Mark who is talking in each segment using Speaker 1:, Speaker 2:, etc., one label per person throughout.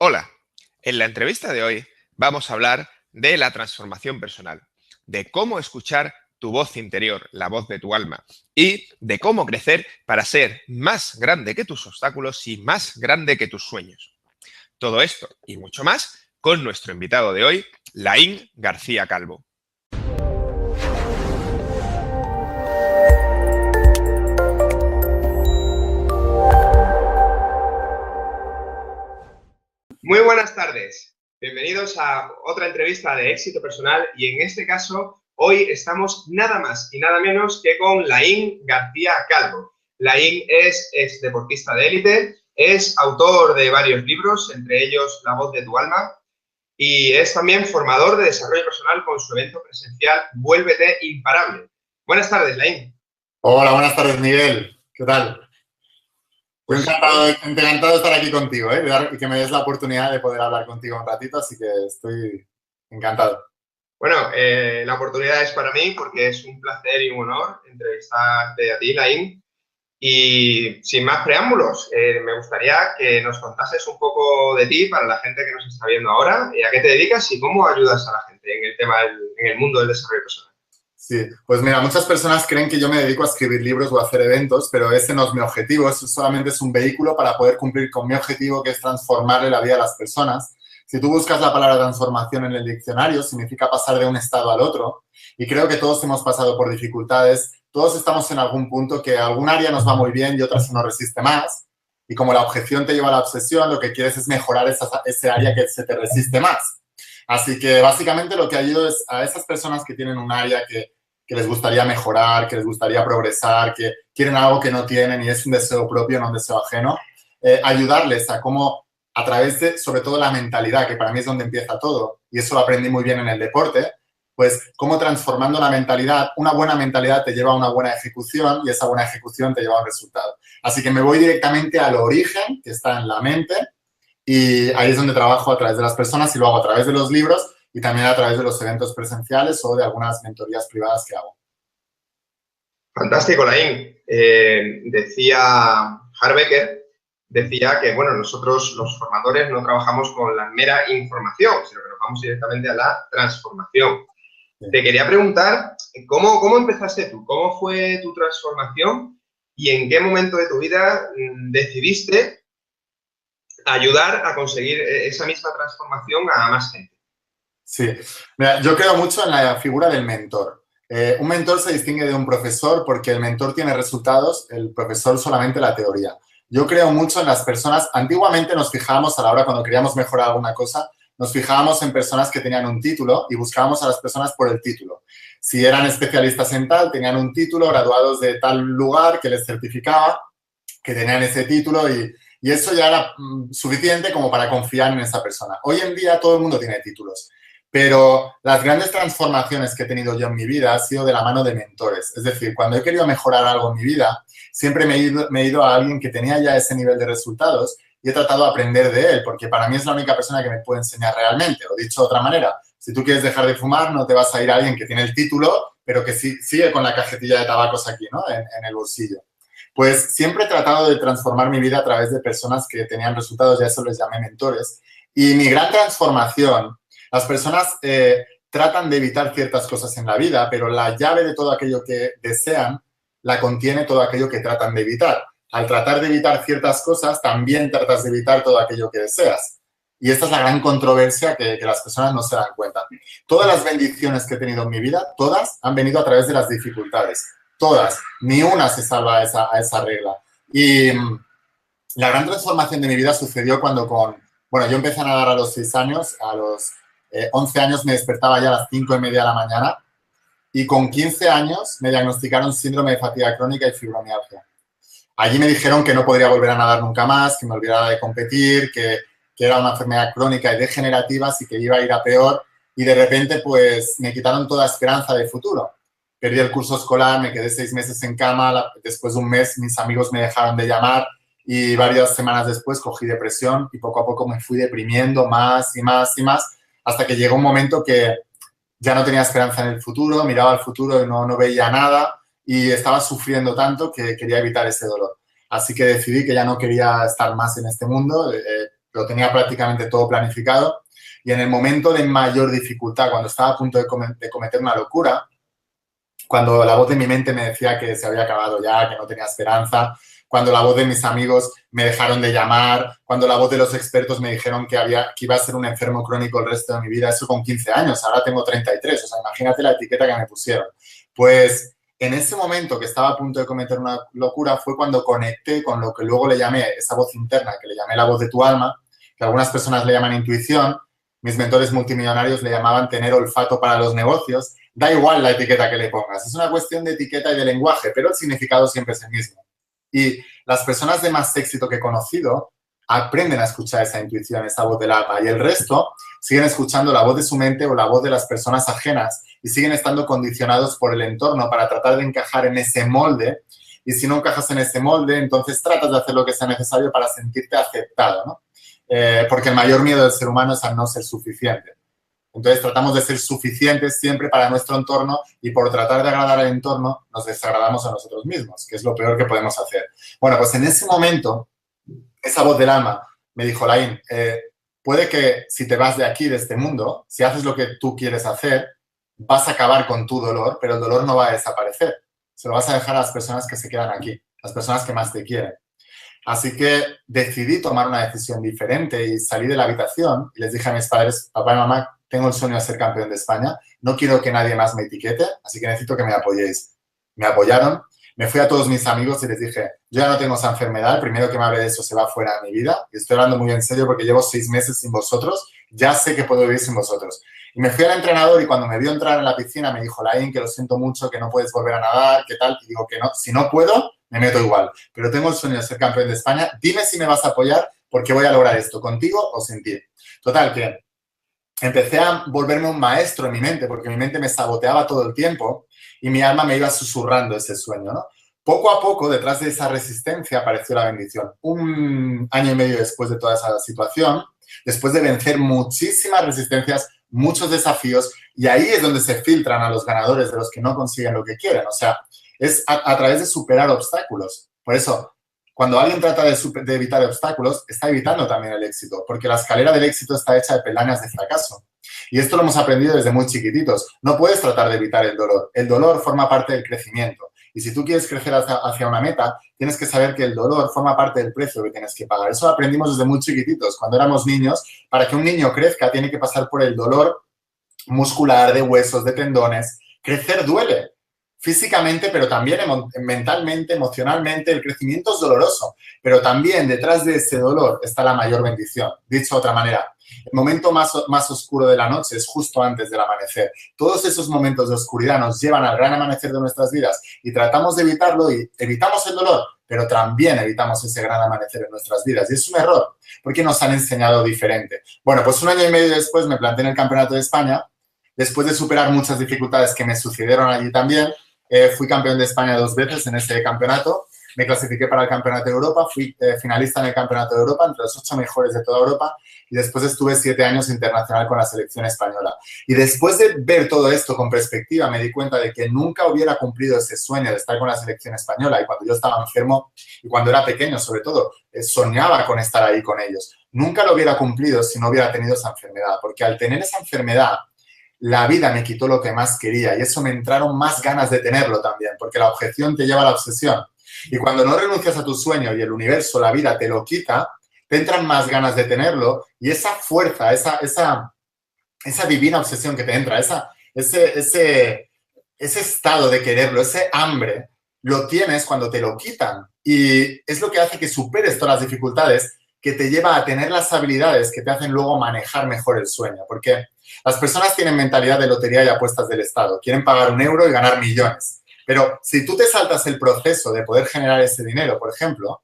Speaker 1: Hola, en la entrevista de hoy vamos a hablar de la transformación personal, de cómo escuchar tu voz interior, la voz de tu alma, y de cómo crecer para ser más grande que tus obstáculos y más grande que tus sueños. Todo esto y mucho más con nuestro invitado de hoy, Laín García Calvo. Muy buenas tardes. Bienvenidos a otra entrevista de éxito personal y en este caso hoy estamos nada más y nada menos que con Laín García Calvo. Laín es deportista de élite, es autor de varios libros, entre ellos La voz de tu alma, y es también formador de desarrollo personal con su evento presencial Vuélvete Imparable. Buenas tardes, Laín.
Speaker 2: Hola, buenas tardes, Miguel. ¿Qué tal?
Speaker 1: Pues,
Speaker 2: encantado de estar aquí contigo, y que me des la oportunidad de poder hablar contigo un ratito, así que estoy encantado.
Speaker 1: Bueno, la oportunidad es para mí porque es un placer y un honor entrevistarte a ti, Laín. Y sin más preámbulos, me gustaría que nos contases un poco de ti para la gente que nos está viendo ahora, a qué te dedicas y cómo ayudas a la gente en el tema en el mundo del desarrollo personal.
Speaker 2: Sí, pues mira, muchas personas creen que yo me dedico a escribir libros o a hacer eventos, pero ese no es mi objetivo, eso solamente es un vehículo para poder cumplir con mi objetivo, que es transformarle la vida a las personas. Si tú buscas la palabra transformación en el diccionario, significa pasar de un estado al otro. Y creo que todos hemos pasado por dificultades, todos estamos en algún punto que algún área nos va muy bien y otra se nos resiste más. Y como la objeción te lleva a la obsesión, lo que quieres es mejorar ese área que se te resiste más. Así que básicamente lo que ayudo es a esas personas que tienen un área que les gustaría mejorar, que les gustaría progresar, que quieren algo que no tienen y es un deseo propio, no un deseo ajeno, ayudarles a cómo, a través de, sobre todo, la mentalidad, que para mí es donde empieza todo, y eso lo aprendí muy bien en el deporte, pues cómo transformando la mentalidad, una buena mentalidad te lleva a una buena ejecución y esa buena ejecución te lleva a un resultado. Así que me voy directamente al origen, que está en la mente, y ahí es donde trabajo a través de las personas y lo hago a través de los libros y también a través de los eventos presenciales o de algunas mentorías privadas que hago.
Speaker 1: Fantástico, Laín. Decía Harbecker, decía que, bueno, nosotros los formadores no trabajamos con la mera información, sino que nos vamos directamente a la transformación. Sí. Te quería preguntar, ¿cómo empezaste tú? ¿Cómo fue tu transformación y en qué momento de tu vida decidiste ayudar a conseguir esa misma transformación a más gente?
Speaker 2: Sí, mira, yo creo mucho en la figura del mentor. Un mentor se distingue de un profesor porque el mentor tiene resultados, el profesor solamente la teoría. Yo creo mucho en las personas. Antiguamente nos fijábamos a la hora cuando queríamos mejorar alguna cosa, nos fijábamos en personas que tenían un título y buscábamos a las personas por el título. Si eran especialistas en tal, tenían un título, graduados de tal lugar que les certificaba que tenían ese título y eso ya era suficiente como para confiar en esa persona. Hoy en día todo el mundo tiene títulos. Pero las grandes transformaciones que he tenido yo en mi vida han sido de la mano de mentores. Es decir, cuando he querido mejorar algo en mi vida, siempre me he ido a alguien que tenía ya ese nivel de resultados y he tratado de aprender de él, porque para mí es la única persona que me puede enseñar realmente. O dicho de otra manera, si tú quieres dejar de fumar, no te vas a ir a alguien que tiene el título, pero que sigue con la cajetilla de tabacos aquí, ¿no? En el bolsillo. Pues siempre he tratado de transformar mi vida a través de personas que tenían resultados, ya eso les llamé mentores. Y mi gran transformación... Las personas tratan de evitar ciertas cosas en la vida, pero la llave de todo aquello que desean la contiene todo aquello que tratan de evitar. Al tratar de evitar ciertas cosas, también tratas de evitar todo aquello que deseas. Y esta es la gran controversia que las personas no se dan cuenta. Todas las bendiciones que he tenido en mi vida, todas han venido a través de las dificultades. Todas. Ni una se salva a esa regla. Y la gran transformación de mi vida sucedió cuando yo empecé a nadar a los 6 años, a los 11 años me despertaba ya a las 5:30 de la mañana y con 15 años me diagnosticaron síndrome de fatiga crónica y fibromialgia. Allí me dijeron que no podría volver a nadar nunca más, que me olvidara de competir, que era una enfermedad crónica y degenerativa, así que iba a ir a peor y de repente pues me quitaron toda esperanza de futuro. Perdí el curso escolar, me quedé 6 meses en cama, después de un mes mis amigos me dejaron de llamar y varias semanas después cogí depresión y poco a poco me fui deprimiendo más y más y más hasta que llegó un momento que ya no tenía esperanza en el futuro, miraba al futuro y no veía nada y estaba sufriendo tanto que quería evitar ese dolor. Así que decidí que ya no quería estar más en este mundo, lo tenía prácticamente todo planificado y en el momento de mayor dificultad, cuando estaba a punto de cometer una locura, cuando la voz de mi mente me decía que se había acabado ya, que no tenía esperanza, cuando la voz de mis amigos me dejaron de llamar, cuando la voz de los expertos me dijeron que iba a ser un enfermo crónico el resto de mi vida, eso con 15 años, ahora tengo 33, o sea, imagínate la etiqueta que me pusieron. Pues en ese momento que estaba a punto de cometer una locura fue cuando conecté con lo que luego le llamé esa voz interna, que le llamé la voz de tu alma, que algunas personas le llaman intuición, mis mentores multimillonarios le llamaban tener olfato para los negocios. Da igual la etiqueta que le pongas, es una cuestión de etiqueta y de lenguaje, pero el significado siempre es el mismo. Y las personas de más éxito que he conocido aprenden a escuchar esa intuición, esa voz del alma, y el resto siguen escuchando la voz de su mente o la voz de las personas ajenas y siguen estando condicionados por el entorno para tratar de encajar en ese molde. Y si no encajas en ese molde, entonces tratas de hacer lo que sea necesario para sentirte aceptado, ¿no? Porque el mayor miedo del ser humano es a no ser suficiente. Entonces, tratamos de ser suficientes siempre para nuestro entorno y por tratar de agradar al entorno nos desagradamos a nosotros mismos, que es lo peor que podemos hacer. Bueno, pues en ese momento, esa voz del alma me dijo, Laín, puede que si te vas de aquí, de este mundo, si haces lo que tú quieres hacer, vas a acabar con tu dolor, pero el dolor no va a desaparecer. Se lo vas a dejar a las personas que se quedan aquí, las personas que más te quieren. Así que decidí tomar una decisión diferente y salí de la habitación y les dije a mis padres, papá y mamá, tengo el sueño de ser campeón de España, no quiero que nadie más me etiquete, así que necesito que me apoyéis. Me apoyaron, me fui a todos mis amigos y les dije, yo ya no tengo esa enfermedad, el primero que me hable de eso se va fuera de mi vida. Y estoy hablando muy en serio porque llevo 6 meses sin vosotros, ya sé que puedo vivir sin vosotros. Y me fui al entrenador y cuando me vio entrar en la piscina me dijo, Laín, que lo siento mucho, que no puedes volver a nadar, ¿qué tal? Y digo que no, si no puedo, me meto igual. Pero tengo el sueño de ser campeón de España, dime si me vas a apoyar porque voy a lograr esto, contigo o sin ti. Total, que empecé a volverme un maestro en mi mente, porque mi mente me saboteaba todo el tiempo y mi alma me iba susurrando ese sueño, ¿no? Poco a poco, detrás de esa resistencia, apareció la bendición. 1 año y medio después de toda esa situación, después de vencer muchísimas resistencias, muchos desafíos, y ahí es donde se filtran a los ganadores de los que no consiguen lo que quieren. O sea, es a través de superar obstáculos. Por eso, cuando alguien trata de evitar obstáculos, está evitando también el éxito, porque la escalera del éxito está hecha de peldaños de fracaso. Y esto lo hemos aprendido desde muy chiquititos. No puedes tratar de evitar el dolor. El dolor forma parte del crecimiento. Y si tú quieres crecer hacia una meta, tienes que saber que el dolor forma parte del precio que tienes que pagar. Eso lo aprendimos desde muy chiquititos. Cuando éramos niños, para que un niño crezca, tiene que pasar por el dolor muscular, de huesos, de tendones. Crecer duele. Físicamente, pero también mentalmente, emocionalmente, el crecimiento es doloroso. Pero también detrás de ese dolor está la mayor bendición. Dicho de otra manera, el momento más oscuro de la noche es justo antes del amanecer. Todos esos momentos de oscuridad nos llevan al gran amanecer de nuestras vidas y tratamos de evitarlo y evitamos el dolor, pero también evitamos ese gran amanecer en nuestras vidas. Y es un error, porque nos han enseñado diferente. Bueno, pues 1 año y medio después me planté en el Campeonato de España. Después de superar muchas dificultades que me sucedieron allí también, fui campeón de España 2 veces en ese campeonato. Me clasifiqué para el Campeonato de Europa, fui finalista en el Campeonato de Europa, entre los 8 mejores de toda Europa, y después estuve 7 años internacional con la selección española. Y después de ver todo esto con perspectiva, me di cuenta de que nunca hubiera cumplido ese sueño de estar con la selección española. Y cuando yo estaba enfermo, y cuando era pequeño sobre todo, soñaba con estar ahí con ellos. Nunca lo hubiera cumplido si no hubiera tenido esa enfermedad, porque al tener esa enfermedad, la vida me quitó lo que más quería y eso me entraron más ganas de tenerlo también, porque la objeción te lleva a la obsesión. Y cuando no renuncias a tu sueño y el universo, la vida, te lo quita, te entran más ganas de tenerlo y esa fuerza, esa divina obsesión que te entra, ese estado de quererlo, ese hambre, lo tienes cuando te lo quitan. Y es lo que hace que superes todas las dificultades, que te lleva a tener las habilidades que te hacen luego manejar mejor el sueño. Porque las personas tienen mentalidad de lotería y apuestas del Estado. Quieren pagar 1 euro y ganar millones. Pero si tú te saltas el proceso de poder generar ese dinero, por ejemplo,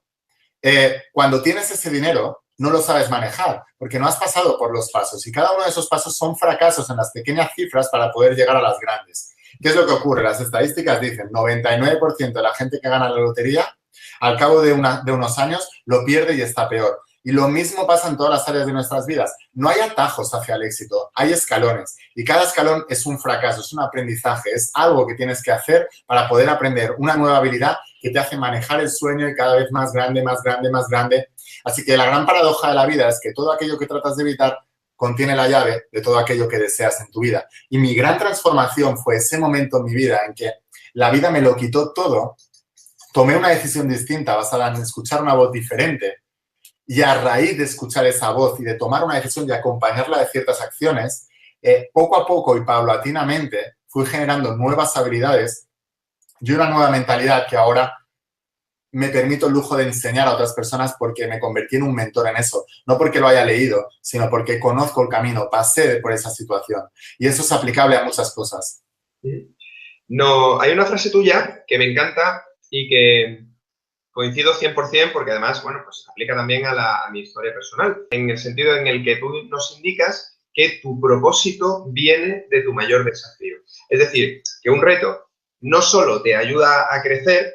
Speaker 2: cuando tienes ese dinero, no lo sabes manejar, porque no has pasado por los pasos. Y cada uno de esos pasos son fracasos en las pequeñas cifras para poder llegar a las grandes. ¿Qué es lo que ocurre? Las estadísticas dicen 99% de la gente que gana la lotería, al cabo de unos años, lo pierde y está peor. Y lo mismo pasa en todas las áreas de nuestras vidas. No hay atajos hacia el éxito, hay escalones. Y cada escalón es un fracaso, es un aprendizaje, es algo que tienes que hacer para poder aprender una nueva habilidad que te hace manejar el sueño y cada vez más grande, más grande, más grande. Así que la gran paradoja de la vida es que todo aquello que tratas de evitar contiene la llave de todo aquello que deseas en tu vida. Y mi gran transformación fue ese momento en mi vida en que la vida me lo quitó todo, tomé una decisión distinta basada en escuchar una voz diferente y a raíz de escuchar esa voz y de tomar una decisión y acompañarla de ciertas acciones, poco a poco y paulatinamente fui generando nuevas habilidades y una nueva mentalidad que ahora me permito el lujo de enseñar a otras personas porque me convertí en un mentor en eso. No porque lo haya leído, sino porque conozco el camino, pasé por esa situación. Y eso es aplicable a muchas cosas.
Speaker 1: No, hay una frase tuya que me encanta y que coincido 100% porque además, bueno, pues aplica también a mi historia personal, en el sentido en el que tú nos indicas que tu propósito viene de tu mayor desafío. Es decir, que un reto no solo te ayuda a crecer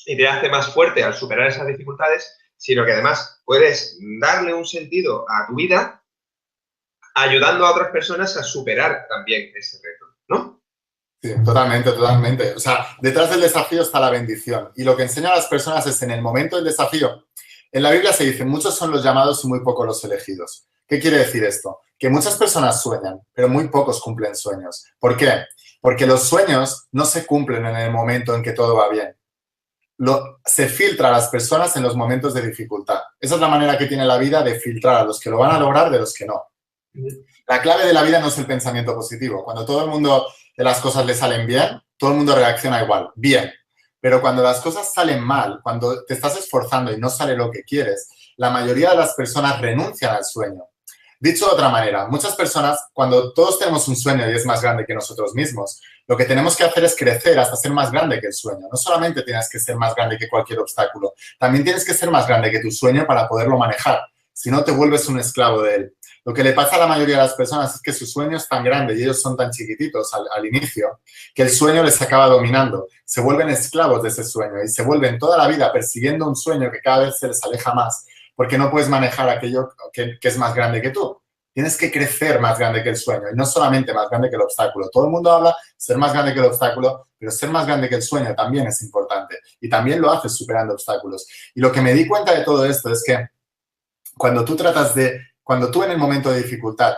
Speaker 1: y te hace más fuerte al superar esas dificultades, sino que además puedes darle un sentido a tu vida ayudando a otras personas a superar también ese reto, ¿no?
Speaker 2: Sí, totalmente, totalmente. O sea, detrás del desafío está la bendición. Y lo que enseño a las personas es en el momento del desafío. En la Biblia se dice, muchos son los llamados y muy pocos los elegidos. ¿Qué quiere decir esto? Que muchas personas sueñan, pero muy pocos cumplen sueños. ¿Por qué? Porque los sueños no se cumplen en el momento en que todo va bien. Se filtra a las personas en los momentos de dificultad. Esa es la manera que tiene la vida de filtrar a los que lo van a lograr de los que no. La clave de la vida no es el pensamiento positivo. Cuando todo el mundo de las cosas le salen bien, todo el mundo reacciona igual, bien. Pero cuando las cosas salen mal, cuando te estás esforzando y no sale lo que quieres, la mayoría de las personas renuncian al sueño. Dicho de otra manera, muchas personas, cuando todos tenemos un sueño y es más grande que nosotros mismos, lo que tenemos que hacer es crecer hasta ser más grande que el sueño. No solamente tienes que ser más grande que cualquier obstáculo, también tienes que ser más grande que tu sueño para poderlo manejar. Si no, te vuelves un esclavo de él. Lo que le pasa a la mayoría de las personas es que su sueño es tan grande y ellos son tan chiquititos al inicio que el sueño les acaba dominando. Se vuelven esclavos de ese sueño y se vuelven toda la vida persiguiendo un sueño que cada vez se les aleja más porque no puedes manejar aquello que es más grande que tú. Tienes que crecer más grande que el sueño y no solamente más grande que el obstáculo. Todo el mundo habla de ser más grande que el obstáculo, pero ser más grande que el sueño también es importante y también lo haces superando obstáculos. Y lo que me di cuenta de todo esto es que cuando tú en el momento de dificultad,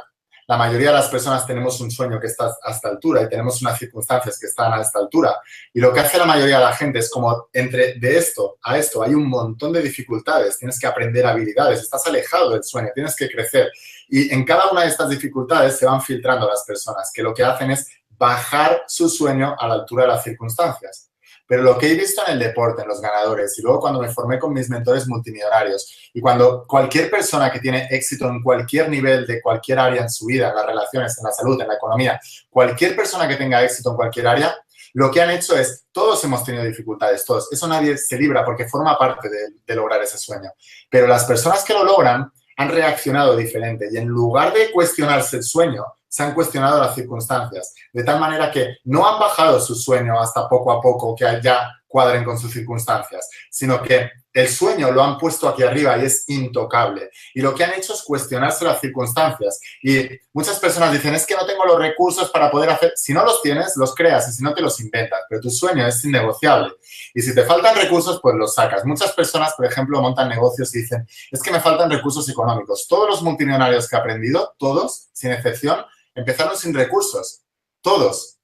Speaker 2: la mayoría de las personas tenemos un sueño que está a esta altura y tenemos unas circunstancias que están a esta altura. Y lo que hace la mayoría de la gente es como entre de esto a esto hay un montón de dificultades. Tienes que aprender habilidades, estás alejado del sueño, tienes que crecer. Y en cada una de estas dificultades se van filtrando las personas que lo que hacen es bajar su sueño a la altura de las circunstancias. Pero lo que he visto en el deporte, en los ganadores, y luego cuando me formé con mis mentores multimillonarios, y cuando cualquier persona que tiene éxito en cualquier nivel de cualquier área en su vida, en las relaciones, en la salud, en la economía, cualquier persona que tenga éxito en cualquier área, lo que han hecho es, todos hemos tenido dificultades, todos. Eso nadie se libra porque forma parte de lograr ese sueño. Pero las personas que lo logran han reaccionado diferente y en lugar de cuestionarse el sueño, se han cuestionado las circunstancias, de tal manera que no han bajado su sueño hasta poco a poco que ya cuadren con sus circunstancias, sino que el sueño lo han puesto aquí arriba y es intocable. Y lo que han hecho es cuestionarse las circunstancias. Y muchas personas dicen, es que no tengo los recursos para poder hacer. Si no los tienes, los creas y si no te los inventas. Pero tu sueño es innegociable. Y si te faltan recursos, pues los sacas. Muchas personas, por ejemplo, montan negocios y dicen, es que me faltan recursos económicos. Todos los multimillonarios que he aprendido, todos, sin excepción, empezaron sin recursos. Todos.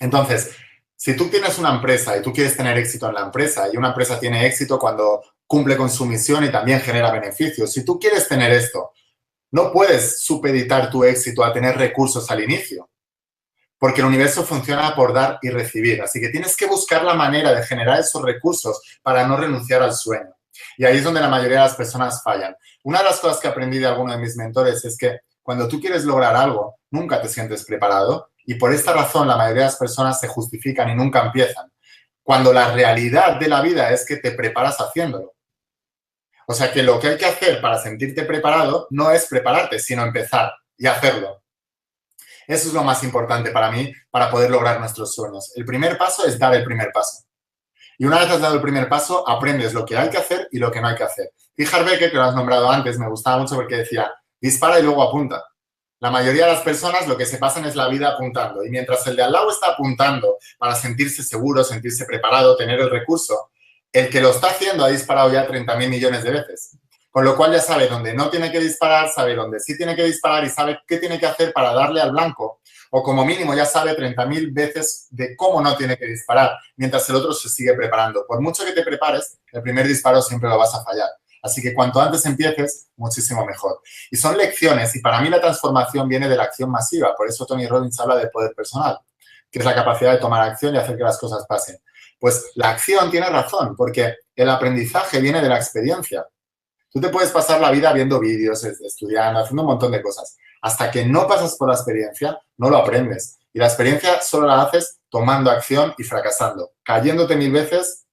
Speaker 2: Entonces, si tú tienes una empresa y tú quieres tener éxito en la empresa y una empresa tiene éxito cuando cumple con su misión y también genera beneficios, si tú quieres tener esto, no puedes supeditar tu éxito a tener recursos al inicio, porque el universo funciona por dar y recibir. Así que tienes que buscar la manera de generar esos recursos para no renunciar al sueño. Y ahí es donde la mayoría de las personas fallan. Una de las cosas que aprendí de alguno de mis mentores es que cuando tú quieres lograr algo, nunca te sientes preparado. Y por esta razón la mayoría de las personas se justifican y nunca empiezan. Cuando la realidad de la vida es que te preparas haciéndolo. O sea que lo que hay que hacer para sentirte preparado no es prepararte, sino empezar y hacerlo. Eso es lo más importante para mí, para poder lograr nuestros sueños. El primer paso es dar el primer paso. Y una vez has dado el primer paso, aprendes lo que hay que hacer y lo que no hay que hacer. Y Becker, que lo has nombrado antes, me gustaba mucho porque decía, dispara y luego apunta. La mayoría de las personas lo que se pasan es la vida apuntando. Y mientras el de al lado está apuntando para sentirse seguro, sentirse preparado, tener el recurso, el que lo está haciendo ha disparado ya 30.000 millones de veces. Con lo cual ya sabe dónde no tiene que disparar, sabe dónde sí tiene que disparar y sabe qué tiene que hacer para darle al blanco. O como mínimo ya sabe 30.000 veces de cómo no tiene que disparar, mientras el otro se sigue preparando. Por mucho que te prepares, el primer disparo siempre lo vas a fallar. Así que cuanto antes empieces, muchísimo mejor. Y son lecciones, y para mí la transformación viene de la acción masiva. Por eso Tony Robbins habla de poder personal, que es la capacidad de tomar acción y hacer que las cosas pasen. Pues la acción tiene razón, porque el aprendizaje viene de la experiencia. Tú te puedes pasar la vida viendo vídeos, estudiando, haciendo un montón de cosas. Hasta que no pasas por la experiencia, no lo aprendes. Y la experiencia solo la haces tomando acción y fracasando, cayéndote 1000 veces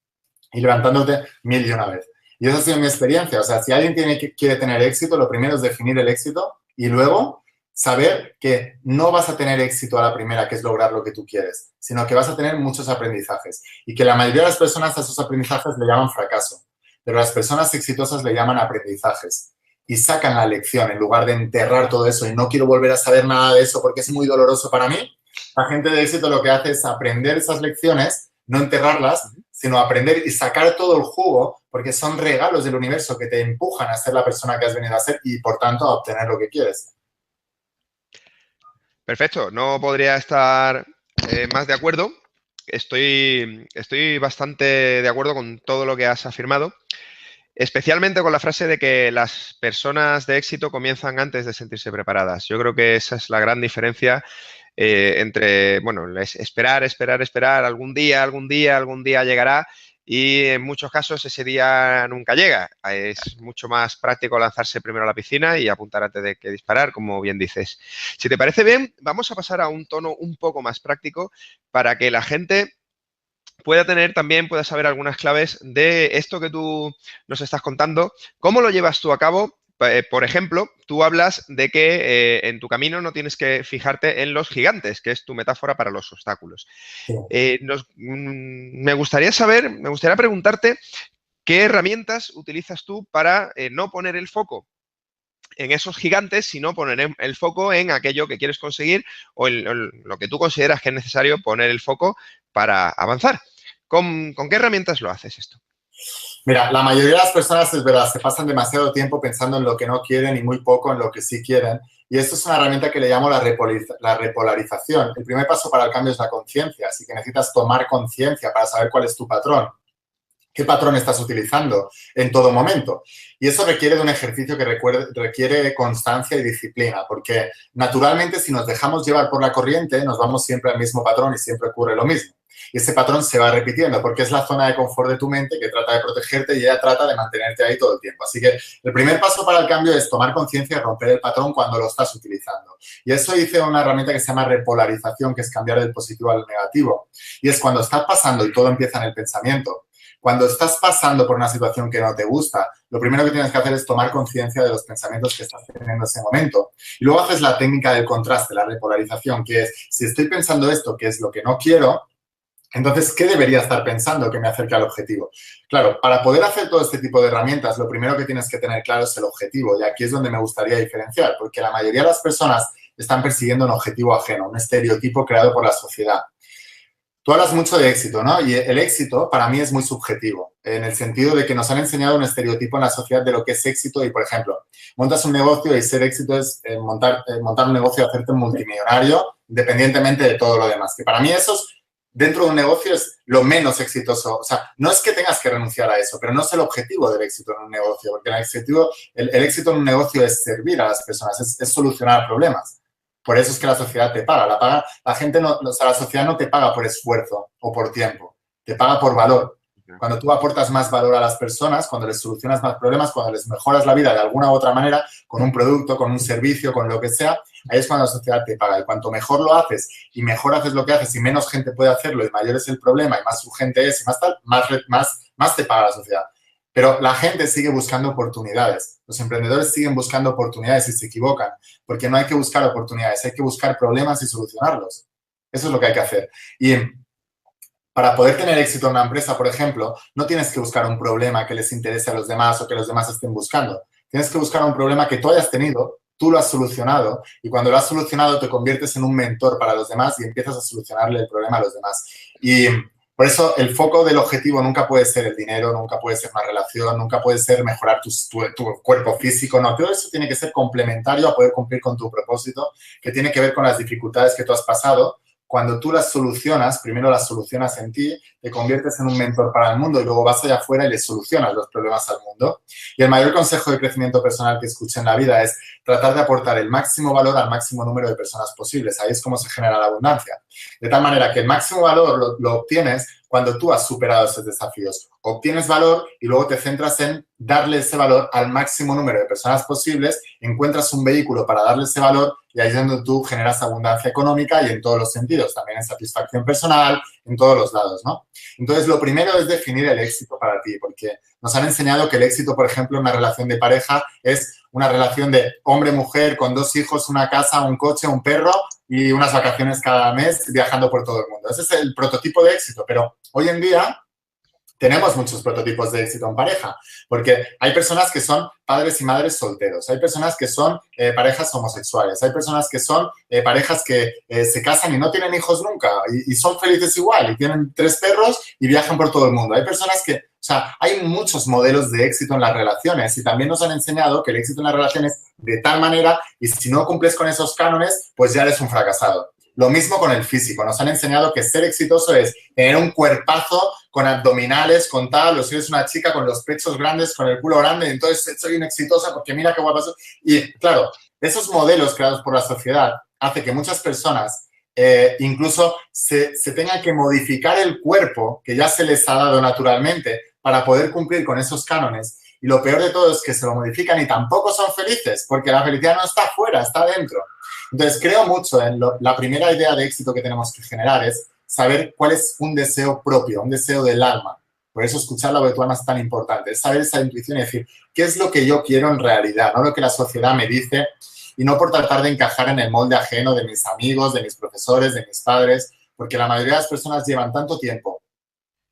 Speaker 2: y levantándote 1001 vez. Y esa ha sido mi experiencia. O sea, si alguien quiere tener éxito, lo primero es definir el éxito y luego saber que no vas a tener éxito a la primera, que es lograr lo que tú quieres, sino que vas a tener muchos aprendizajes y que la mayoría de las personas a esos aprendizajes le llaman fracaso, pero las personas exitosas le llaman aprendizajes y sacan la lección en lugar de enterrar todo eso y no quiero volver a saber nada de eso porque es muy doloroso para mí. La gente de éxito lo que hace es aprender esas lecciones, no enterrarlas, sino aprender y sacar todo el jugo, porque son regalos del universo que te empujan a ser la persona que has venido a ser y, por tanto, a obtener lo que quieres.
Speaker 1: Perfecto, no podría estar más de acuerdo. Estoy bastante de acuerdo con todo lo que has afirmado, especialmente con la frase de que las personas de éxito comienzan antes de sentirse preparadas. Yo creo que esa es la gran diferencia entre, bueno, es esperar, algún día llegará y en muchos casos ese día nunca llega. Es mucho más práctico lanzarse primero a la piscina y apuntar antes de que disparar, como bien dices. Si te parece bien, vamos a pasar a un tono un poco más práctico para que la gente pueda saber algunas claves de esto que tú nos estás contando. ¿Cómo lo llevas tú a cabo? Por ejemplo, tú hablas de que en tu camino no tienes que fijarte en los gigantes, que es tu metáfora para los obstáculos.
Speaker 2: Sí.
Speaker 1: Me gustaría preguntarte qué herramientas utilizas tú para no poner el foco en esos gigantes, sino poner el foco en aquello que quieres conseguir o en lo que tú consideras que es necesario poner el foco para avanzar. ¿Con qué herramientas lo haces esto?
Speaker 2: Mira, la mayoría de las personas, es verdad, se pasan demasiado tiempo pensando en lo que no quieren y muy poco en lo que sí quieren. Y esto es una herramienta que le llamo la repolarización. El primer paso para el cambio es la conciencia. Así que necesitas tomar conciencia para saber cuál es tu patrón. ¿Qué patrón estás utilizando en todo momento? Y eso requiere de un ejercicio que requiere constancia y disciplina, porque naturalmente si nos dejamos llevar por la corriente, nos vamos siempre al mismo patrón y siempre ocurre lo mismo. Y ese patrón se va repitiendo porque es la zona de confort de tu mente que trata de protegerte y ella trata de mantenerte ahí todo el tiempo. Así que el primer paso para el cambio es tomar conciencia y romper el patrón cuando lo estás utilizando. Y eso hice una herramienta que se llama repolarización, que es cambiar del positivo al negativo. Y es cuando estás pasando y todo empieza en el pensamiento. Cuando estás pasando por una situación que no te gusta, lo primero que tienes que hacer es tomar conciencia de los pensamientos que estás teniendo en ese momento. Y luego haces la técnica del contraste, la repolarización, que es, si estoy pensando esto, que es lo que no quiero, entonces, ¿qué debería estar pensando que me acerque al objetivo? Claro, para poder hacer todo este tipo de herramientas, lo primero que tienes que tener claro es el objetivo. Y aquí es donde me gustaría diferenciar, porque la mayoría de las personas están persiguiendo un objetivo ajeno, un estereotipo creado por la sociedad. Tú hablas mucho de éxito, ¿no? Y el éxito para mí es muy subjetivo, en el sentido de que nos han enseñado un estereotipo en la sociedad de lo que es éxito y, por ejemplo, montas un negocio y ser éxito es montar un negocio y hacerte multimillonario independientemente de todo lo demás. Que para mí eso es, dentro de un negocio es lo menos exitoso. O sea, no es que tengas que renunciar a eso, pero no es el objetivo del éxito en un negocio, porque el éxito en un negocio es servir a las personas, es solucionar problemas. Por eso es que la sociedad te paga. La gente no, o sea, la sociedad no te paga por esfuerzo o por tiempo, te paga por valor. Cuando tú aportas más valor a las personas, cuando les solucionas más problemas, cuando les mejoras la vida de alguna u otra manera, con un producto, con un servicio, con lo que sea, ahí es cuando la sociedad te paga. Y cuanto mejor lo haces y mejor haces lo que haces y menos gente puede hacerlo y mayor es el problema y más urgente es y más tal, más te paga la sociedad. Pero la gente sigue buscando oportunidades. Los emprendedores siguen buscando oportunidades y se equivocan, porque no hay que buscar oportunidades, hay que buscar problemas y solucionarlos. Eso es lo que hay que hacer. Y Para poder tener éxito en una empresa, por ejemplo, no tienes que buscar un problema que les interese a los demás o que los demás estén buscando. Tienes que buscar un problema que tú hayas tenido, tú lo has solucionado y cuando lo has solucionado te conviertes en un mentor para los demás y empiezas a solucionarle el problema a los demás. Y por eso el foco del objetivo nunca puede ser el dinero, nunca puede ser una relación, nunca puede ser mejorar tu cuerpo físico, no. Todo eso tiene que ser complementario a poder cumplir con tu propósito, que tiene que ver con las dificultades que tú has pasado. Cuando tú las solucionas, primero las solucionas en ti, te conviertes en un mentor para el mundo y luego vas allá afuera y le solucionas los problemas al mundo. Y el mayor consejo de crecimiento personal que escuché en la vida es tratar de aportar el máximo valor al máximo número de personas posibles. Ahí es como se genera la abundancia. De tal manera que el máximo valor lo obtienes cuando tú has superado esos desafíos. Obtienes valor y luego te centras en darle ese valor al máximo número de personas posibles, encuentras un vehículo para darle ese valor y ahí es donde tú generas abundancia económica y en todos los sentidos, también en satisfacción personal, en todos los lados, ¿no? Entonces, lo primero es definir el éxito para ti, porque nos han enseñado que el éxito, por ejemplo, en una relación de pareja es una relación de hombre-mujer con 2 hijos, una casa, un coche, un perro y unas vacaciones cada mes viajando por todo el mundo. Ese es el prototipo de éxito, pero hoy en día tenemos muchos prototipos de éxito en pareja, porque hay personas que son padres y madres solteros, hay personas que son parejas homosexuales, hay personas que son parejas que se casan y no tienen hijos nunca y son felices igual y tienen 3 perros y viajan por todo el mundo. Hay personas que, o sea, hay muchos modelos de éxito en las relaciones y también nos han enseñado que el éxito en las relaciones de tal manera y si no cumples con esos cánones, pues ya eres un fracasado. Lo mismo con el físico. Nos han enseñado que ser exitoso es tener un cuerpazo con abdominales, con tal, o si eres una chica con los pechos grandes, con el culo grande, entonces soy una exitosa porque mira qué guapa soy. Y claro, esos modelos creados por la sociedad hace que muchas personas incluso se tengan que modificar el cuerpo que ya se les ha dado naturalmente para poder cumplir con esos cánones. Y lo peor de todo es que se lo modifican y tampoco son felices, porque la felicidad no está afuera, está dentro. Entonces, creo mucho en la primera idea de éxito que tenemos que generar es saber cuál es un deseo propio, un deseo del alma. Por eso escuchar la voz de tu alma es tan importante, es saber esa intuición y decir, ¿qué es lo que yo quiero en realidad? No lo que la sociedad me dice y no por tratar de encajar en el molde ajeno de mis amigos, de mis profesores, de mis padres, porque la mayoría de las personas llevan tanto tiempo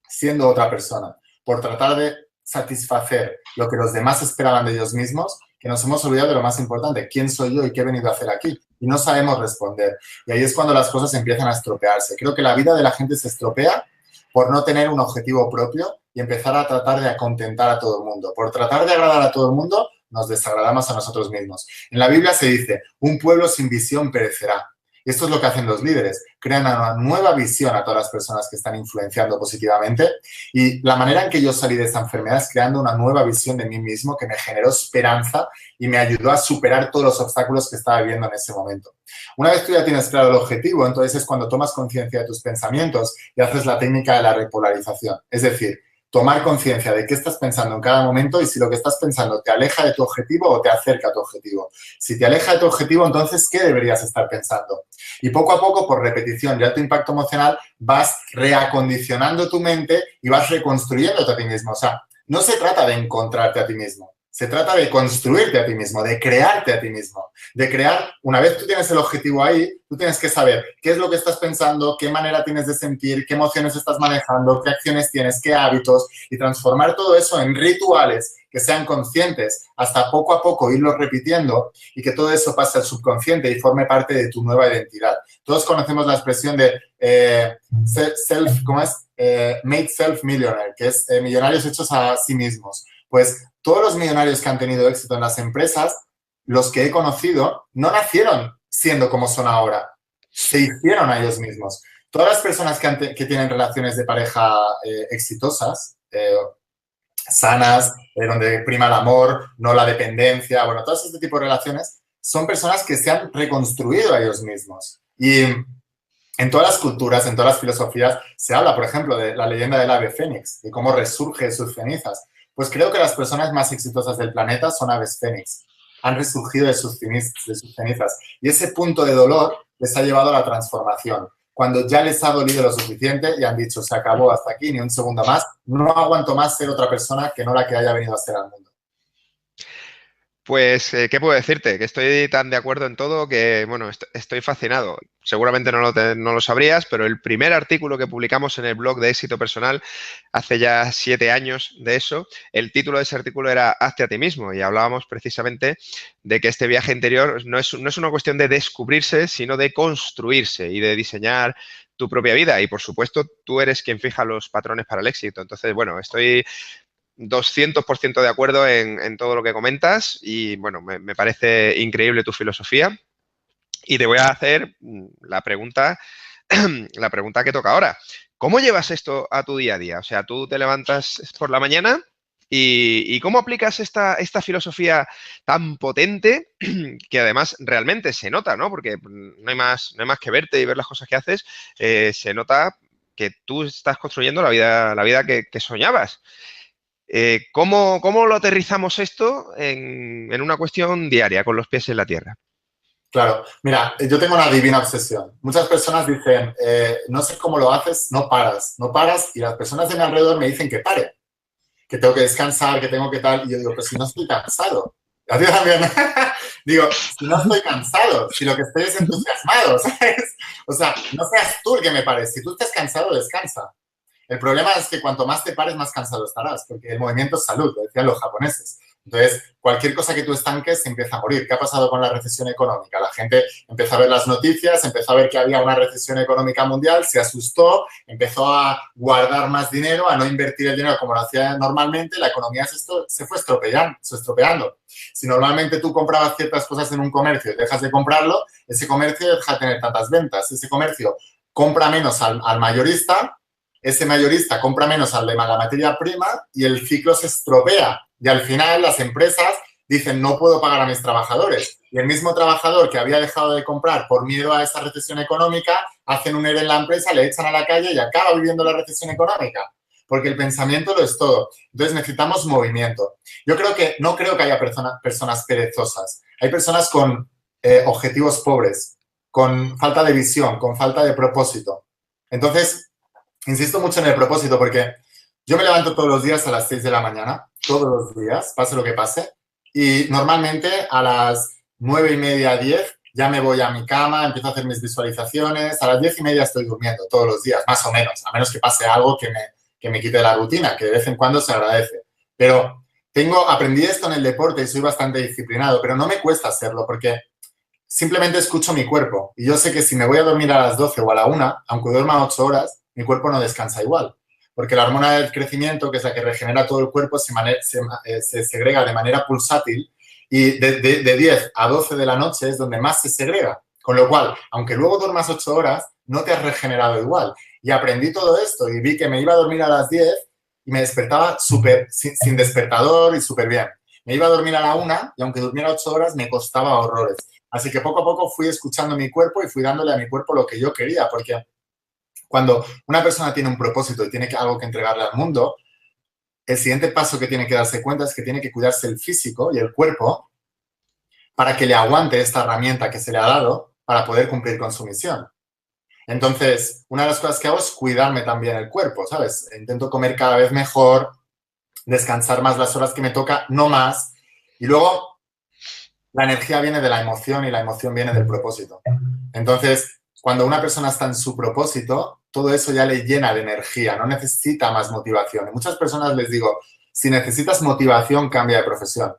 Speaker 2: siendo otra persona por tratar de satisfacer lo que los demás esperaban de ellos mismos, que nos hemos olvidado de lo más importante, quién soy yo y qué he venido a hacer aquí. Y no sabemos responder. Y ahí es cuando las cosas empiezan a estropearse. Creo que la vida de la gente se estropea por no tener un objetivo propio y empezar a tratar de contentar a todo el mundo. Por tratar de agradar a todo el mundo, nos desagradamos a nosotros mismos. En la Biblia se dice, un pueblo sin visión perecerá. Y esto es lo que hacen los líderes. Crean una nueva visión a todas las personas que están influenciando positivamente. Y la manera en que yo salí de esta enfermedad es creando una nueva visión de mí mismo que me generó esperanza y me ayudó a superar todos los obstáculos que estaba viviendo en ese momento. Una vez tú ya tienes claro el objetivo, entonces es cuando tomas conciencia de tus pensamientos y haces la técnica de la repolarización. Es decir, tomar conciencia de qué estás pensando en cada momento y si lo que estás pensando te aleja de tu objetivo o te acerca a tu objetivo. Si te aleja de tu objetivo, entonces, ¿qué deberías estar pensando? Y poco a poco, por repetición de alto impacto emocional, vas reacondicionando tu mente y vas reconstruyéndote a ti mismo. O sea, no se trata de encontrarte a ti mismo. Se trata de construirte a ti mismo, de crearte a ti mismo, de crear, una vez tú tienes el objetivo ahí, tú tienes que saber qué es lo que estás pensando, qué manera tienes de sentir, qué emociones estás manejando, qué acciones tienes, qué hábitos y transformar todo eso en rituales que sean conscientes hasta poco a poco irlos repitiendo y que todo eso pase al subconsciente y forme parte de tu nueva identidad. Todos conocemos la expresión de made self millionaire, que es millonarios hechos a sí mismos. Pues todos los millonarios que han tenido éxito en las empresas, los que he conocido, no nacieron siendo como son ahora. Se hicieron a ellos mismos. Todas las personas que tienen relaciones de pareja exitosas, sanas, donde prima el amor, no la dependencia, bueno, todo este tipo de relaciones, son personas que se han reconstruido a ellos mismos. Y en todas las culturas, en todas las filosofías, se habla, por ejemplo, de la leyenda del ave fénix, de cómo resurge de sus cenizas. Pues creo que las personas más exitosas del planeta son aves fénix. Han resurgido de sus cenizas. Y ese punto de dolor les ha llevado a la transformación. Cuando ya les ha dolido lo suficiente y han dicho, se acabó hasta aquí, ni un segundo más, no aguanto más ser otra persona que no la que haya venido a ser al mundo.
Speaker 1: Pues, ¿qué puedo decirte? Que estoy tan de acuerdo en todo que, bueno, estoy fascinado. Seguramente no lo sabrías, pero el primer artículo que publicamos en el blog de Éxito Personal, hace ya 7 años de eso, el título de ese artículo era Hazte a ti mismo y hablábamos precisamente de que este viaje interior no es una cuestión de descubrirse, sino de construirse y de diseñar tu propia vida. Y, por supuesto, tú eres quien fija los patrones para el éxito. Entonces, bueno, estoy 200% de acuerdo en todo lo que comentas y, bueno, me parece increíble tu filosofía y te voy a hacer la pregunta, la pregunta que toca ahora. ¿Cómo llevas esto a tu día a día? O sea, tú te levantas por la mañana y ¿cómo aplicas esta filosofía tan potente que además realmente se nota, ¿no? Porque no hay más que verte y ver las cosas que haces, se nota que tú estás construyendo la vida que soñabas. ¿Cómo lo aterrizamos esto en una cuestión diaria, con los pies en la tierra?
Speaker 2: Claro, mira, yo tengo una divina obsesión. Muchas personas dicen, no sé cómo lo haces, no paras, no paras, y las personas de mi alrededor me dicen que pare, que tengo que descansar, que tengo que tal, y yo digo, pero si no estoy cansado. A ti también. Digo, si no estoy cansado, si lo que estoy es entusiasmado, ¿sabes? O sea, no seas tú el que me pares. Si tú estás cansado, descansa. El problema es que cuanto más te pares, más cansado estarás, porque el movimiento es salud, lo decían los japoneses. Entonces, cualquier cosa que tú estanques se empieza a morir. ¿Qué ha pasado con la recesión económica? La gente empezó a ver las noticias, empezó a ver que había una recesión económica mundial, se asustó, empezó a guardar más dinero, a no invertir el dinero como lo hacía normalmente, la economía se fue estropeando. Si normalmente tú comprabas ciertas cosas en un comercio y dejas de comprarlo, ese comercio deja de tener tantas ventas. Ese comercio compra menos al mayorista, ese mayorista compra menos al de la materia prima y el ciclo se estropea. Y al final las empresas dicen, no puedo pagar a mis trabajadores. Y el mismo trabajador que había dejado de comprar por miedo a esa recesión económica, hacen un ERE en la empresa, le echan a la calle y acaba viviendo la recesión económica. Porque el pensamiento lo es todo. Entonces necesitamos movimiento. No creo que haya personas perezosas. Hay personas con objetivos pobres, con falta de visión, con falta de propósito. Entonces, insisto mucho en el propósito porque yo me levanto todos los días a las 6 de la mañana, todos los días, pase lo que pase, y normalmente a las 9:30, 10, ya me voy a mi cama, empiezo a hacer mis visualizaciones, a las 10:30 estoy durmiendo todos los días, más o menos, a menos que pase algo que me quite la rutina, que de vez en cuando se agradece. Pero aprendí esto en el deporte y soy bastante disciplinado, pero no me cuesta hacerlo porque simplemente escucho mi cuerpo y yo sé que si me voy a dormir a las 12 o a la 1, aunque duerma 8 horas, mi cuerpo no descansa igual. Porque la hormona del crecimiento, que es la que regenera todo el cuerpo, se segrega de manera pulsátil y de 10 a 12 de la noche es donde más se segrega. Con lo cual, aunque luego duermas 8 horas, no te has regenerado igual. Y aprendí todo esto y vi que me iba a dormir a las 10 y me despertaba sin despertador y súper bien. Me iba a dormir a la 1 y aunque durmiera 8 horas, me costaba horrores. Así que poco a poco fui escuchando mi cuerpo y fui dándole a mi cuerpo lo que yo quería, porque cuando una persona tiene un propósito y tiene algo que entregarle al mundo, el siguiente paso que tiene que darse cuenta es que tiene que cuidarse el físico y el cuerpo para que le aguante esta herramienta que se le ha dado para poder cumplir con su misión. Entonces, una de las cosas que hago es cuidarme también el cuerpo, ¿sabes? Intento comer cada vez mejor, descansar más las horas que me toca, no más. Y luego, la energía viene de la emoción y la emoción viene del propósito. Entonces, cuando una persona está en su propósito, todo eso ya le llena de energía, no necesita más motivación. Y muchas personas les digo, si necesitas motivación, cambia de profesión.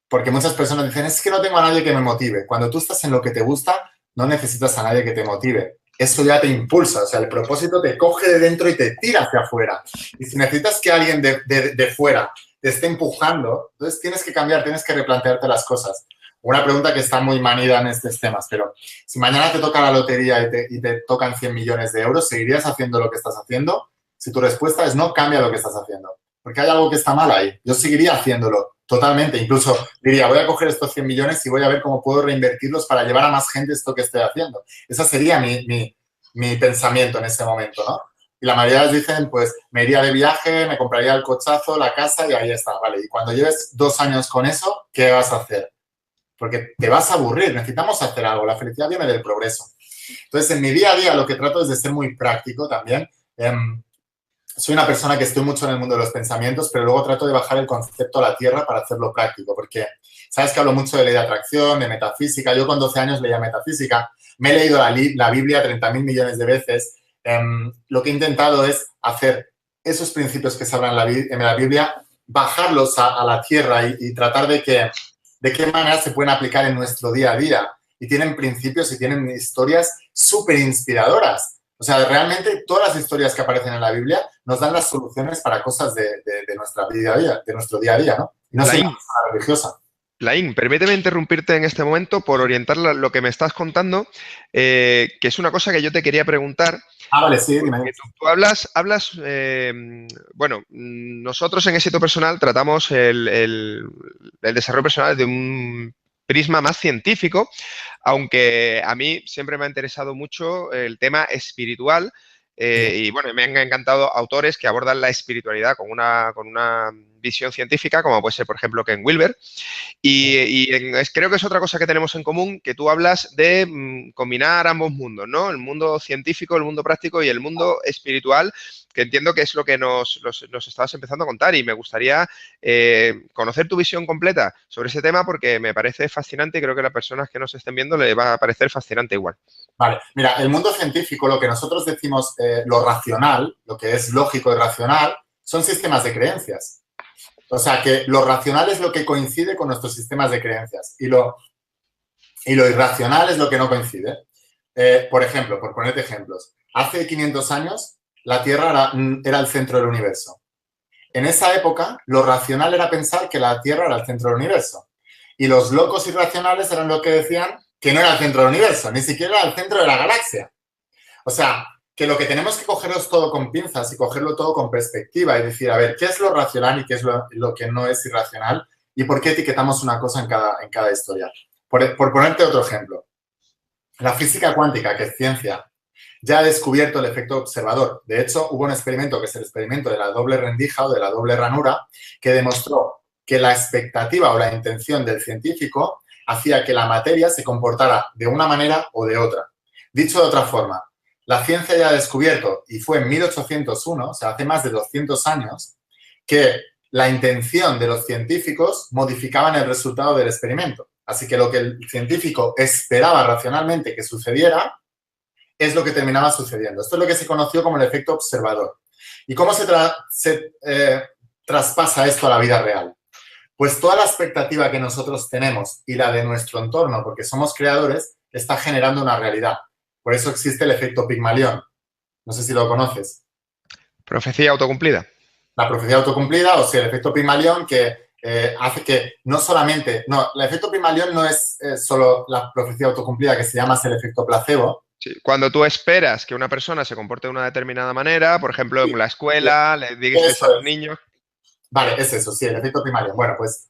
Speaker 2: Porque muchas personas dicen, es que no tengo a nadie que me motive. Cuando tú estás en lo que te gusta, no necesitas a nadie que te motive. Eso ya te impulsa, o sea, el propósito te coge de dentro y te tira hacia afuera. Y si necesitas que alguien de fuera te esté empujando, entonces tienes que cambiar, tienes que replantearte las cosas. Una pregunta que está muy manida en estos temas, pero si mañana te toca la lotería y te tocan 100 millones de euros, ¿seguirías haciendo lo que estás haciendo? Si tu respuesta es no, cambia lo que estás haciendo. Porque hay algo que está mal ahí. Yo seguiría haciéndolo totalmente. Incluso diría, voy a coger estos 100 millones y voy a ver cómo puedo reinvertirlos para llevar a más gente esto que estoy haciendo. Ese sería mi pensamiento en ese momento, ¿no? Y la mayoría dicen, pues, me iría de viaje, me compraría el cochazo, la casa y ahí está, ¿vale? Y cuando lleves 2 años con eso, ¿qué vas a hacer? Porque te vas a aburrir, necesitamos hacer algo. La felicidad viene del progreso. Entonces, en mi día a día lo que trato es de ser muy práctico también. soy una persona que estoy mucho en el mundo de los pensamientos, pero luego trato de bajar el concepto a la tierra para hacerlo práctico, porque sabes que hablo mucho de ley de atracción, de metafísica. Yo con 12 años leía metafísica, me he leído la Biblia 30.000 millones de veces. Lo que he intentado es hacer esos principios que se hablan en la Biblia, bajarlos a la tierra y tratar de qué manera se pueden aplicar en nuestro día a día. Y tienen principios y tienen historias súper inspiradoras. O sea, realmente todas las historias que aparecen en la Biblia nos dan las soluciones para cosas de nuestra vida a día, de nuestro día a día, ¿no? Y no soy una persona religiosa.
Speaker 1: Laín, permíteme interrumpirte en este momento por orientar lo que me estás contando, que es una cosa que yo te quería preguntar.
Speaker 2: Vale, sí, dime.
Speaker 1: Tú hablas bueno, nosotros en Éxito Personal tratamos el desarrollo personal de un prisma más científico, aunque a mí siempre me ha interesado mucho el tema espiritual. Y bueno, me han encantado autores que abordan la espiritualidad con una visión científica, como puede ser, por ejemplo, Ken Wilber. Creo que es otra cosa que tenemos en común, que tú hablas de combinar ambos mundos, ¿no? El mundo científico, el mundo práctico y el mundo espiritual, que entiendo que es lo que nos estabas empezando a contar, y me gustaría conocer tu visión completa sobre ese tema, porque me parece fascinante y creo que a las personas que nos estén viendo les va a parecer fascinante igual.
Speaker 2: Vale, mira, el mundo científico, lo que nosotros decimos lo racional, lo que es lógico y racional, son sistemas de creencias. O sea, que lo racional es lo que coincide con nuestros sistemas de creencias y lo irracional es lo que no coincide. Por ejemplo, por ponerte ejemplos, hace 500 años la Tierra era el centro del universo. En esa época, lo racional era pensar que la Tierra era el centro del universo. Y los locos irracionales eran los que decían que no era el centro del universo, ni siquiera era el centro de la galaxia. O sea, que lo que tenemos que cogerlo es todo con pinzas y cogerlo todo con perspectiva y decir, a ver, ¿qué es lo racional y qué es lo que no es irracional? ¿Y por qué etiquetamos una cosa en cada historia? Por ponerte otro ejemplo. La física cuántica, que es ciencia, ya ha descubierto el efecto observador. De hecho, hubo un experimento, que es el experimento de la doble rendija o de la doble ranura, que demostró que la expectativa o la intención del científico hacía que la materia se comportara de una manera o de otra. Dicho de otra forma, la ciencia ya ha descubierto, y fue en 1801, o sea, hace más de 200 años, que la intención de los científicos modificaban el resultado del experimento. Así que lo que el científico esperaba racionalmente que sucediera es lo que terminaba sucediendo. Esto es lo que se conoció como el efecto observador. ¿Y cómo se traspasa esto a la vida real? Pues toda la expectativa que nosotros tenemos y la de nuestro entorno, porque somos creadores, está generando una realidad. Por eso existe el efecto Pigmalión. No sé si lo conoces.
Speaker 1: Profecía autocumplida.
Speaker 2: La profecía autocumplida, o sea, el efecto Pigmalión que hace que no solamente... No, el efecto Pigmalión no es solo la profecía autocumplida, que se llama el efecto placebo.
Speaker 1: Sí, cuando tú esperas que una persona se comporte de una determinada manera, por ejemplo, en la escuela, le dices a los niños...
Speaker 2: Vale, es eso, sí, el efecto Pigmalión. Bueno, pues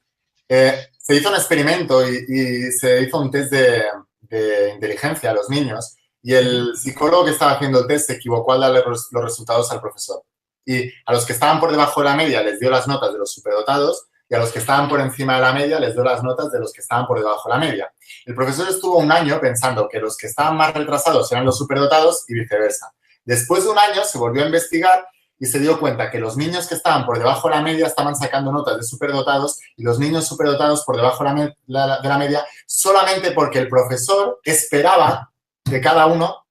Speaker 2: se hizo un experimento y se hizo un test de inteligencia a los niños y el psicólogo que estaba haciendo el test se equivocó al darle los resultados al profesor. Y a los que estaban por debajo de la media les dio las notas de los superdotados y a los que estaban por encima de la media les dio las notas de los que estaban por debajo de la media. El profesor estuvo un año pensando que los que estaban más retrasados eran los superdotados y viceversa. Después de un año se volvió a investigar y se dio cuenta que los niños que estaban por debajo de la media estaban sacando notas de superdotados y los niños superdotados por debajo de la media solamente porque el profesor esperaba de cada uno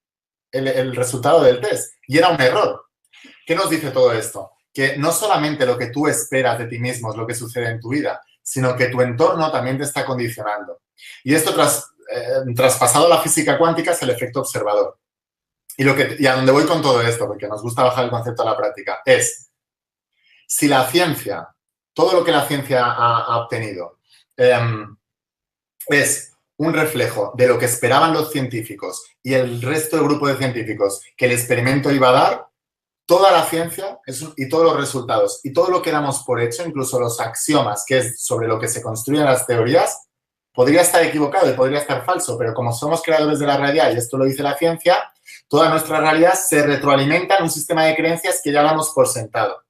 Speaker 2: el resultado del test. Y era un error. ¿Qué nos dice todo esto? Que no solamente lo que tú esperas de ti mismo es lo que sucede en tu vida, sino que tu entorno también te está condicionando. Y esto, traspasado a la física cuántica, es el efecto observador. Y a donde voy con todo esto, porque nos gusta bajar el concepto a la práctica, es si la ciencia, todo lo que la ciencia ha obtenido, es un reflejo de lo que esperaban los científicos y el resto del grupo de científicos que el experimento iba a dar, toda la ciencia y todos los resultados y todo lo que damos por hecho, incluso los axiomas, que es sobre lo que se construyen las teorías, podría estar equivocado y podría estar falso, pero como somos creadores de la realidad y esto lo dice la ciencia, toda nuestra realidad se retroalimenta en un sistema de creencias que ya damos por sentado.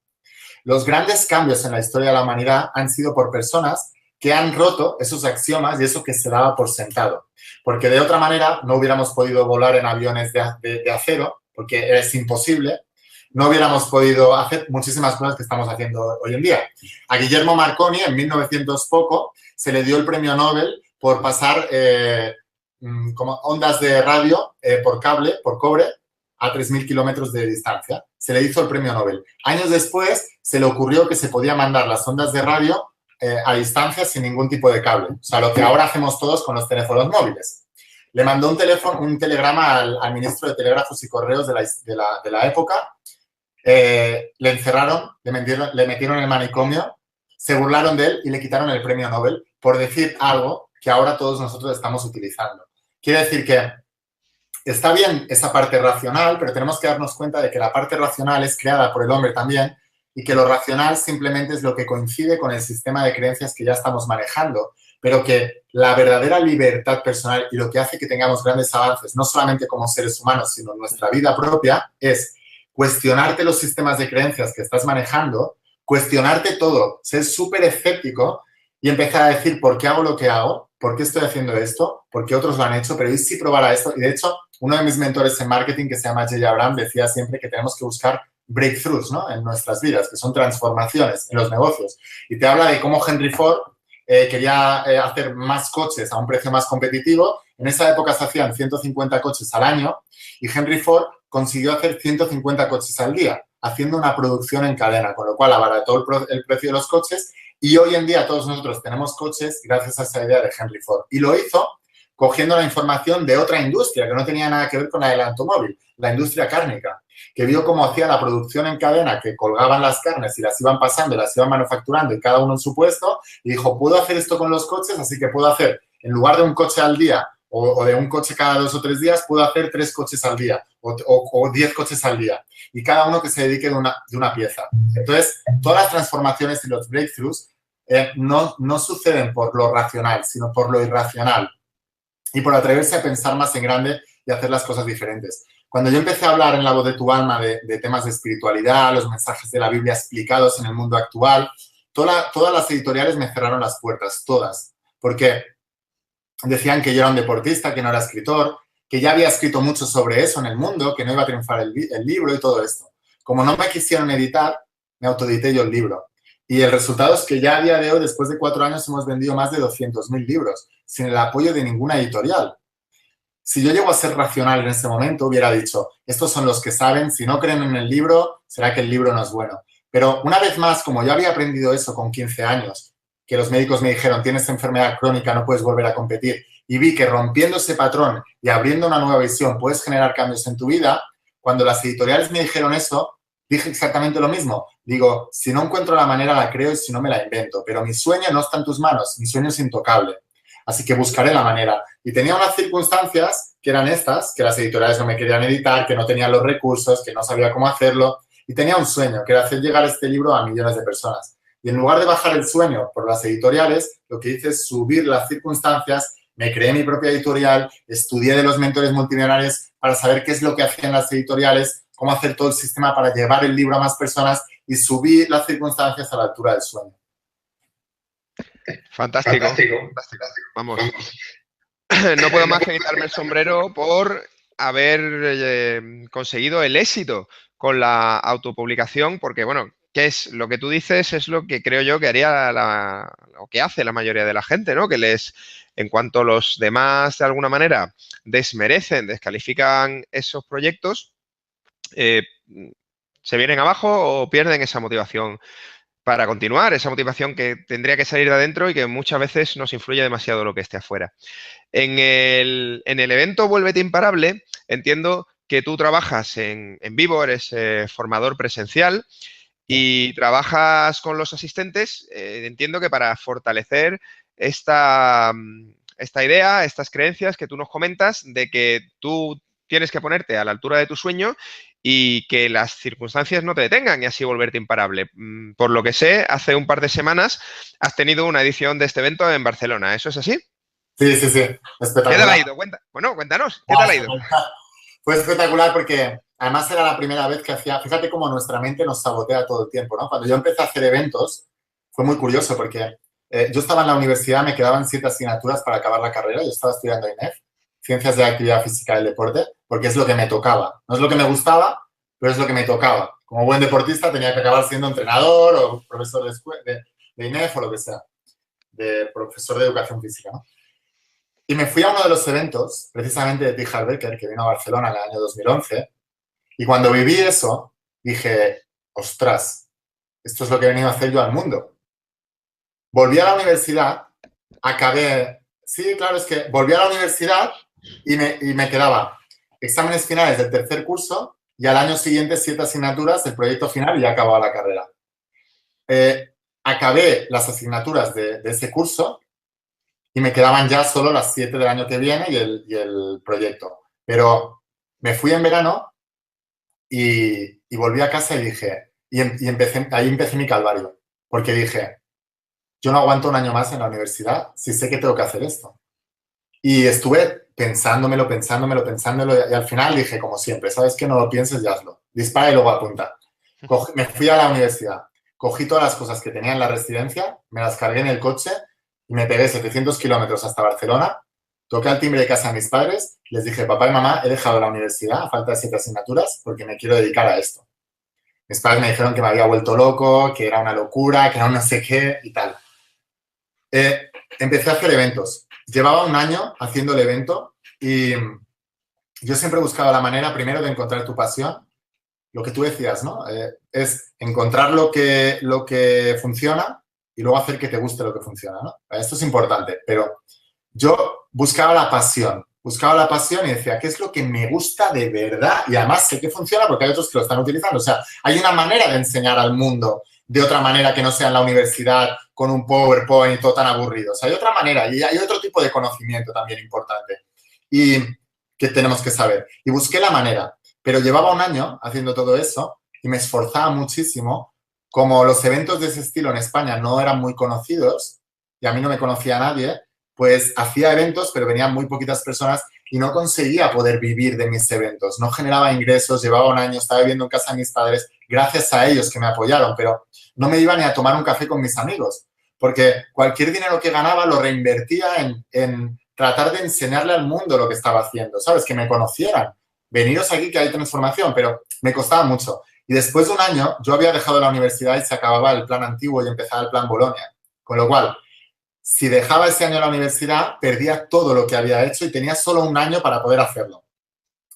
Speaker 2: Los grandes cambios en la historia de la humanidad han sido por personas que han roto esos axiomas y eso que se daba por sentado. Porque de otra manera no hubiéramos podido volar en aviones de acero, porque es imposible. no hubiéramos podido hacer muchísimas cosas que estamos haciendo hoy en día. A Guillermo Marconi, en 1900 poco, se le dio el premio Nobel por pasar como ondas de radio por cable, por cobre, a 3.000 kilómetros de distancia. Se le hizo el premio Nobel. Años después se le ocurrió que se podía mandar las ondas de radio a distancia sin ningún tipo de cable. O sea, lo que ahora hacemos todos con los teléfonos móviles. Le mandó un telegrama al ministro de Telégrafos y Correos de la época. Le encerraron, le metieron en el manicomio, se burlaron de él y le quitaron el premio Nobel por decir algo que ahora todos nosotros estamos utilizando. Quiere decir que está bien esa parte racional, pero tenemos que darnos cuenta de que la parte racional es creada por el hombre también y que lo racional simplemente es lo que coincide con el sistema de creencias que ya estamos manejando, pero que la verdadera libertad personal y lo que hace que tengamos grandes avances, no solamente como seres humanos, sino en nuestra vida propia, es cuestionarte los sistemas de creencias que estás manejando, cuestionarte todo, ser súper escéptico y empezar a decir por qué hago lo que hago, por qué estoy haciendo esto, por qué otros lo han hecho, pero ¿y si probara esto? Y de hecho, uno de mis mentores en marketing, que se llama Jay Abraham, decía siempre que tenemos que buscar breakthroughs, ¿no?, en nuestras vidas, que son transformaciones en los negocios. Y te habla de cómo Henry Ford quería hacer más coches a un precio más competitivo. En esa época se hacían 150 coches al año y Henry Ford consiguió hacer 150 coches al día, haciendo una producción en cadena, con lo cual abarató el precio de los coches y hoy en día todos nosotros tenemos coches gracias a esa idea de Henry Ford. Y lo hizo cogiendo la información de otra industria que no tenía nada que ver con la del automóvil, la industria cárnica, que vio cómo hacía la producción en cadena, que colgaban las carnes y las iban pasando, las iban manufacturando y cada uno en su puesto, y dijo, puedo hacer esto con los coches, así que puedo hacer, en lugar de un coche al día o de un coche cada 2 o 3 días, puedo hacer 3 coches al día o 10 coches al día, y cada uno que se dedique de una pieza. Entonces, todas las transformaciones y los breakthroughs no suceden por lo racional, sino por lo irracional y por atreverse a pensar más en grande y hacer las cosas diferentes. Cuando yo empecé a hablar en La Voz de tu Alma de temas de espiritualidad, los mensajes de la Biblia explicados en el mundo actual, todas las editoriales me cerraron las puertas, todas, porque decían que yo era un deportista, que no era escritor, que ya había escrito mucho sobre eso en el mundo, que no iba a triunfar el libro y todo esto. Como no me quisieron editar, me autoedité yo el libro. Y el resultado es que ya a día de hoy, después de 4 años, hemos vendido más de 200.000 libros, sin el apoyo de ninguna editorial. Si yo llego a ser racional en ese momento, hubiera dicho, estos son los que saben, si no creen en el libro, será que el libro no es bueno. Pero una vez más, como yo había aprendido eso con 15 años, que los médicos me dijeron, tienes enfermedad crónica, no puedes volver a competir, y vi que rompiendo ese patrón y abriendo una nueva visión puedes generar cambios en tu vida, cuando las editoriales me dijeron eso, dije exactamente lo mismo. Digo, si no encuentro la manera, la creo y si no, me la invento. Pero mi sueño no está en tus manos, mi sueño es intocable. Así que buscaré la manera. Y tenía unas circunstancias que eran estas, que las editoriales no me querían editar, que no tenían los recursos, que no sabía cómo hacerlo. Y tenía un sueño, que era hacer llegar este libro a millones de personas. Y en lugar de bajar el sueño por las editoriales, lo que hice es subir las circunstancias, me creé mi propia editorial, estudié de los mentores multimillonarios para saber qué es lo que hacían las editoriales, cómo hacer todo el sistema para llevar el libro a más personas y subir las circunstancias a la altura del sueño.
Speaker 3: Fantástico. Vamos. No puedo más que quitarme el sombrero por haber conseguido el éxito con la autopublicación, porque, bueno, ¿qué es lo que tú dices? Es lo que creo yo que haría o que hace la mayoría de la gente, ¿no? Que en cuanto los demás, de alguna manera, desmerecen, descalifican esos proyectos, se vienen abajo o pierden esa motivación para continuar, esa motivación que tendría que salir de adentro y que muchas veces nos influye demasiado lo que esté afuera. En el evento Vuélvete Imparable, entiendo que tú trabajas en vivo, eres formador presencial y trabajas con los asistentes, entiendo que para fortalecer esta idea, estas creencias que tú nos comentas de que tú tienes que ponerte a la altura de tu sueño y que las circunstancias no te detengan y así volverte imparable. Por lo que sé, hace un par de semanas has tenido una edición de este evento en Barcelona. ¿Eso es así?
Speaker 2: Sí, espectacular.
Speaker 3: ¿Qué tal ha ido? Cuéntanos, ¿qué tal ha ido?
Speaker 2: Fue espectacular porque además era la primera vez que hacía, fíjate cómo nuestra mente nos sabotea todo el tiempo, ¿no? Cuando yo empecé a hacer eventos fue muy curioso porque yo estaba en la universidad, me quedaban 7 asignaturas para acabar la carrera, yo estaba estudiando INEF, Ciencias de la Actividad Física y el Deporte, porque es lo que me tocaba. No es lo que me gustaba, pero es lo que me tocaba. como buen deportista tenía que acabar siendo entrenador o profesor de INEF o lo que sea, de profesor de educación física, ¿no? Y me fui a uno de los eventos, precisamente de T. Harv Eker, que vino a Barcelona en el año 2011, y cuando viví eso, dije, ostras, esto es lo que he venido a hacer yo al mundo. Volví a la universidad, acabé... Sí, claro, es que volví a la universidad y me quedaba exámenes finales del tercer curso y al año siguiente 7 asignaturas del proyecto final y ya acababa la carrera. Acabé las asignaturas de ese curso y me quedaban ya solo las 7 del año que viene y el proyecto. Pero me fui en verano y volví a casa y dije, ahí empecé mi calvario, porque dije, yo no aguanto un año más en la universidad si sé que tengo que hacer esto. Y estuve pensándomelo y al final dije, como siempre, ¿sabes qué? No lo pienses y hazlo. Dispara y luego apunta. Me fui a la universidad, cogí todas las cosas que tenía en la residencia, me las cargué en el coche y me pegué 700 kilómetros hasta Barcelona, toqué al timbre de casa a mis padres, les dije, papá y mamá, he dejado la universidad a falta de 7 asignaturas porque me quiero dedicar a esto. Mis padres me dijeron que me había vuelto loco, que era una locura, que era un no sé qué y tal. Empecé a hacer eventos. Llevaba un año haciendo el evento y yo siempre buscaba la manera, primero, de encontrar tu pasión. Lo que tú decías, ¿no? Es encontrar lo que funciona y luego hacer que te guste lo que funciona, ¿no? Esto es importante, pero yo buscaba la pasión y decía, ¿qué es lo que me gusta de verdad? Y además sé que funciona porque hay otros que lo están utilizando. O sea, hay una manera de enseñar al mundo de otra manera que no sea en la universidad con un PowerPoint y todo tan aburrido. O sea, hay otra manera y hay otro tipo de conocimiento también importante y que tenemos que saber. Y busqué la manera, pero llevaba un año haciendo todo eso y me esforzaba muchísimo. Como los eventos de ese estilo en España no eran muy conocidos y a mí no me conocía nadie, pues hacía eventos, pero venían muy poquitas personas y no conseguía poder vivir de mis eventos. No generaba ingresos, llevaba un año, estaba viviendo en casa de mis padres, gracias a ellos que me apoyaron, pero no me iba ni a tomar un café con mis amigos, porque cualquier dinero que ganaba lo reinvertía en tratar de enseñarle al mundo lo que estaba haciendo, ¿sabes? Que me conocieran. Veniros aquí que hay transformación, pero me costaba mucho. Y después de un año, yo había dejado la universidad y se acababa el plan antiguo y empezaba el plan Bolonia. Con lo cual, si dejaba ese año la universidad, perdía todo lo que había hecho y tenía solo un año para poder hacerlo.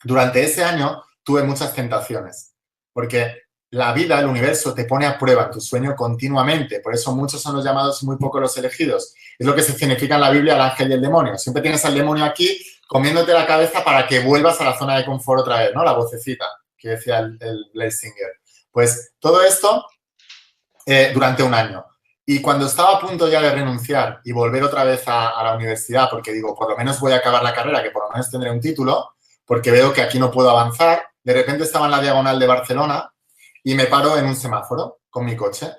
Speaker 2: Durante ese año tuve muchas tentaciones, porque la vida, el universo, te pone a prueba en tu sueño continuamente. Por eso muchos son los llamados y muy pocos los elegidos. Es lo que se significa en la Biblia el ángel y el demonio. Siempre tienes al demonio aquí comiéndote la cabeza para que vuelvas a la zona de confort otra vez, ¿no? La vocecita que decía el Blair Singer. Pues todo esto durante un año. Y cuando estaba a punto ya de renunciar y volver otra vez a la universidad, porque digo, por lo menos voy a acabar la carrera, que por lo menos tendré un título, porque veo que aquí no puedo avanzar, de repente estaba en la diagonal de Barcelona y me paro en un semáforo con mi coche.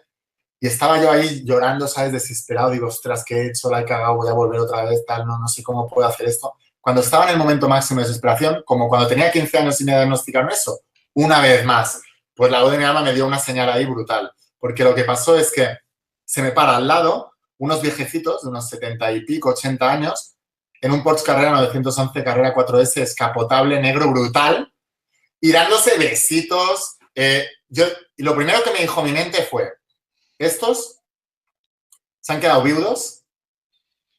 Speaker 2: Y estaba yo ahí llorando, ¿sabes? Desesperado. Digo, ostras, ¿qué he hecho? La he cagado, voy a volver otra vez, tal, no sé cómo puedo hacer esto. Cuando estaba en el momento máximo de desesperación, como cuando tenía 15 años y me diagnosticaron eso, una vez más, pues la voz de mi alma me dio una señal ahí brutal. Porque lo que pasó es que se me para al lado unos viejecitos de unos 70 y pico, 80 años, en un Porsche Carrera 911, Carrera 4S, escapotable, negro, brutal, y dándose besitos. Y lo primero que me dijo mi mente fue, estos se han quedado viudos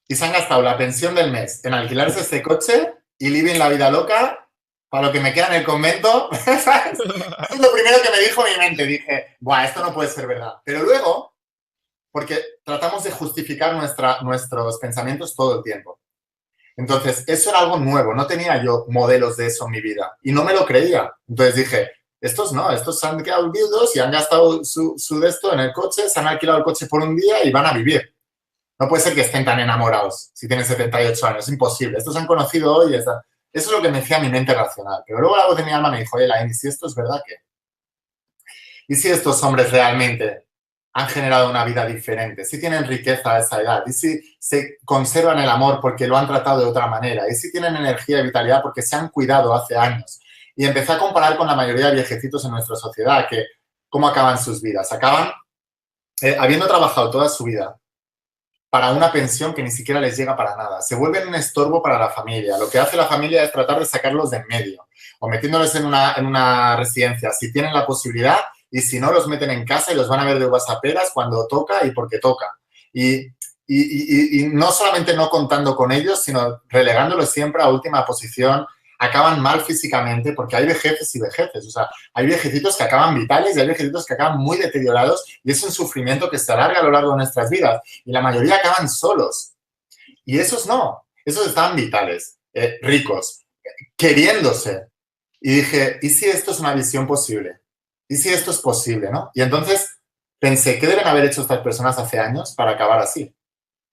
Speaker 2: y se han gastado la pensión del mes en alquilarse este coche y living la vida loca para lo que me queda en el convento. ¿Sabes? Es lo primero que me dijo mi mente. Dije, buah, esto no puede ser verdad. Pero luego, porque tratamos de justificar nuestros pensamientos todo el tiempo. Entonces, eso era algo nuevo. No tenía yo modelos de eso en mi vida. Y no me lo creía. Entonces dije, estos no, estos se han quedado viudos y han gastado su de esto en el coche, se han alquilado el coche por un día y van a vivir. No puede ser que estén tan enamorados si tienen 78 años. Es imposible. Estos se han conocido hoy. Eso es lo que me decía mi mente racional. Pero luego la voz de mi alma me dijo, oye, Lain, ¿y si esto es verdad qué? ¿Y si estos hombres realmente han generado una vida diferente? ¿Si tienen riqueza a esa edad? ¿Y si se conservan el amor porque lo han tratado de otra manera? ¿Y si tienen energía y vitalidad porque se han cuidado hace años? Y empecé a comparar con la mayoría de viejecitos en nuestra sociedad, que cómo acaban sus vidas. Acaban habiendo trabajado toda su vida para una pensión que ni siquiera les llega para nada. Se vuelven un estorbo para la familia. Lo que hace la familia es tratar de sacarlos de en medio o metiéndoles en una residencia. Si tienen la posibilidad, y si no, los meten en casa y los van a ver de whatsapperas cuando toca y porque toca. Y no solamente no contando con ellos, sino relegándolos siempre a última posición, acaban mal físicamente porque hay vejeces y vejeces. O sea, hay viejecitos que acaban vitales y hay viejecitos que acaban muy deteriorados y es un sufrimiento que se alarga a lo largo de nuestras vidas y la mayoría acaban solos. Y esos no, esos estaban vitales, ricos, queriéndose. Y dije, ¿y si esto es una visión posible? ¿Y si esto es posible, no? Y entonces pensé, ¿qué deben haber hecho estas personas hace años para acabar así?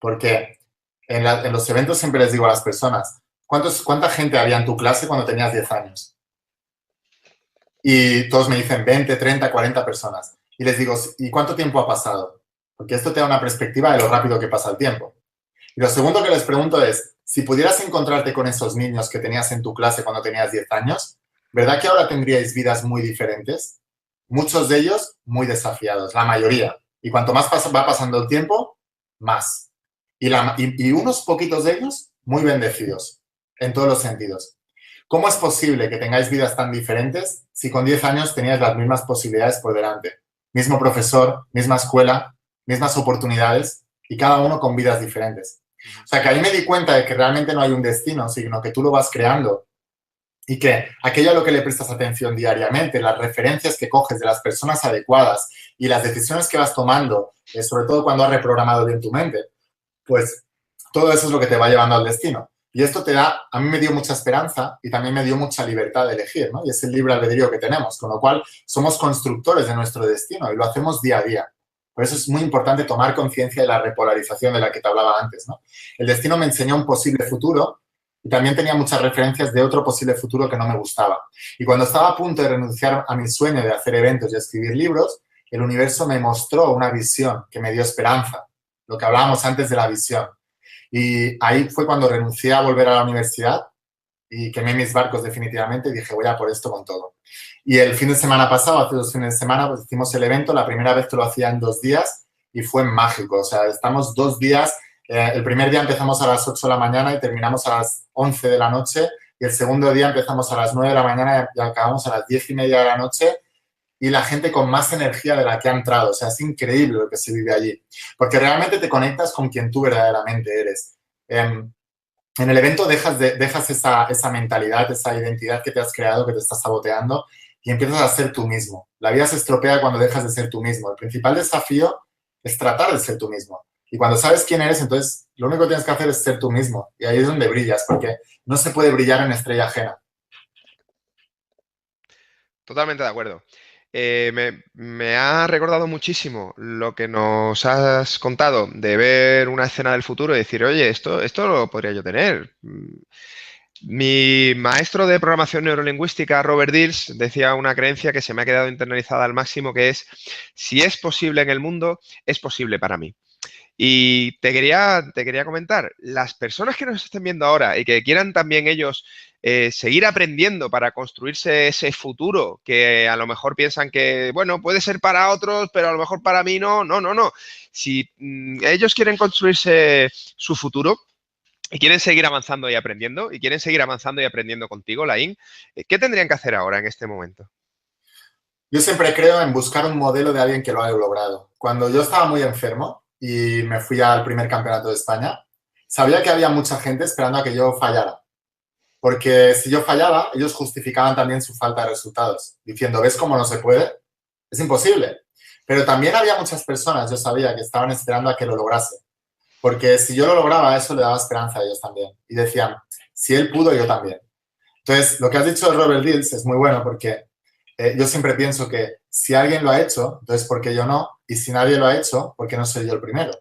Speaker 2: Porque en los eventos siempre les digo a las personas, ¿cuánta gente había en tu clase cuando tenías 10 años? Y todos me dicen 20, 30, 40 personas. Y les digo, ¿y cuánto tiempo ha pasado? Porque esto te da una perspectiva de lo rápido que pasa el tiempo. Y lo segundo que les pregunto es, si pudieras encontrarte con esos niños que tenías en tu clase cuando tenías 10 años, ¿verdad que ahora tendríais vidas muy diferentes? Muchos de ellos muy desafiados, la mayoría. Y cuanto más va pasando el tiempo, más. Y unos poquitos de ellos muy bendecidos, en todos los sentidos. ¿Cómo es posible que tengáis vidas tan diferentes si con 10 años teníais las mismas posibilidades por delante? Mismo profesor, misma escuela, mismas oportunidades y cada uno con vidas diferentes. O sea, que ahí me di cuenta de que realmente no hay un destino, sino que tú lo vas creando y que aquello a lo que le prestas atención diariamente, las referencias que coges de las personas adecuadas y las decisiones que vas tomando, sobre todo cuando has reprogramado bien tu mente, pues todo eso es lo que te va llevando al destino. Y esto a mí me dio mucha esperanza y también me dio mucha libertad de elegir, ¿no? Y es el libre albedrío que tenemos, con lo cual somos constructores de nuestro destino y lo hacemos día a día. Por eso es muy importante tomar conciencia de la repolarización de la que te hablaba antes, ¿no? El destino me enseñó un posible futuro y también tenía muchas referencias de otro posible futuro que no me gustaba. Y cuando estaba a punto de renunciar a mi sueño de hacer eventos y escribir libros, el universo me mostró una visión que me dio esperanza, lo que hablábamos antes de la visión. Y ahí fue cuando renuncié a volver a la universidad y quemé mis barcos definitivamente y dije, voy a por esto con todo. Y el fin de semana pasado, hace 2 fines de semana, pues hicimos el evento, la primera vez que lo hacía en 2 días y fue mágico. O sea, estamos 2 días, el primer día empezamos a las 8 de la mañana y terminamos a las 11 de la noche y el segundo día empezamos a las 9 de la mañana y acabamos a las 10:30 de la noche y la gente con más energía de la que ha entrado. O sea, es increíble lo que se vive allí. Porque realmente te conectas con quien tú verdaderamente eres. En el evento dejas esa mentalidad, esa identidad que te has creado, que te estás saboteando y empiezas a ser tú mismo. La vida se estropea cuando dejas de ser tú mismo. El principal desafío es tratar de ser tú mismo. Y cuando sabes quién eres, entonces lo único que tienes que hacer es ser tú mismo. Y ahí es donde brillas, porque no se puede brillar en estrella ajena.
Speaker 3: Totalmente de acuerdo. Me ha recordado muchísimo lo que nos has contado de ver una escena del futuro y decir, oye, esto lo podría yo tener. Mi maestro de programación neurolingüística, Robert Dills, decía una creencia que se me ha quedado internalizada al máximo, que es, si es posible en el mundo, es posible para mí. Y te quería comentar, las personas que nos estén viendo ahora y que quieran también ellos seguir aprendiendo para construirse ese futuro que a lo mejor piensan que, bueno, puede ser para otros, pero a lo mejor para mí no. No. Si ellos quieren construirse su futuro y quieren seguir avanzando y aprendiendo, y quieren seguir avanzando y aprendiendo contigo, Laín, ¿qué tendrían que hacer ahora en este momento?
Speaker 2: Yo siempre creo en buscar un modelo de alguien que lo haya logrado. Cuando yo estaba muy enfermo y me fui al primer campeonato de España, sabía que había mucha gente esperando a que yo fallara. Porque si yo fallaba, ellos justificaban también su falta de resultados, diciendo, ¿ves cómo no se puede? Es imposible. Pero también había muchas personas, yo sabía, que estaban esperando a que lo lograse. Porque si yo lo lograba, eso le daba esperanza a ellos también. Y decían, si él pudo, yo también. Entonces, lo que has dicho de Robert Dills es muy bueno porque yo siempre pienso que si alguien lo ha hecho, entonces ¿por qué yo no? Y si nadie lo ha hecho, ¿por qué no soy yo el primero?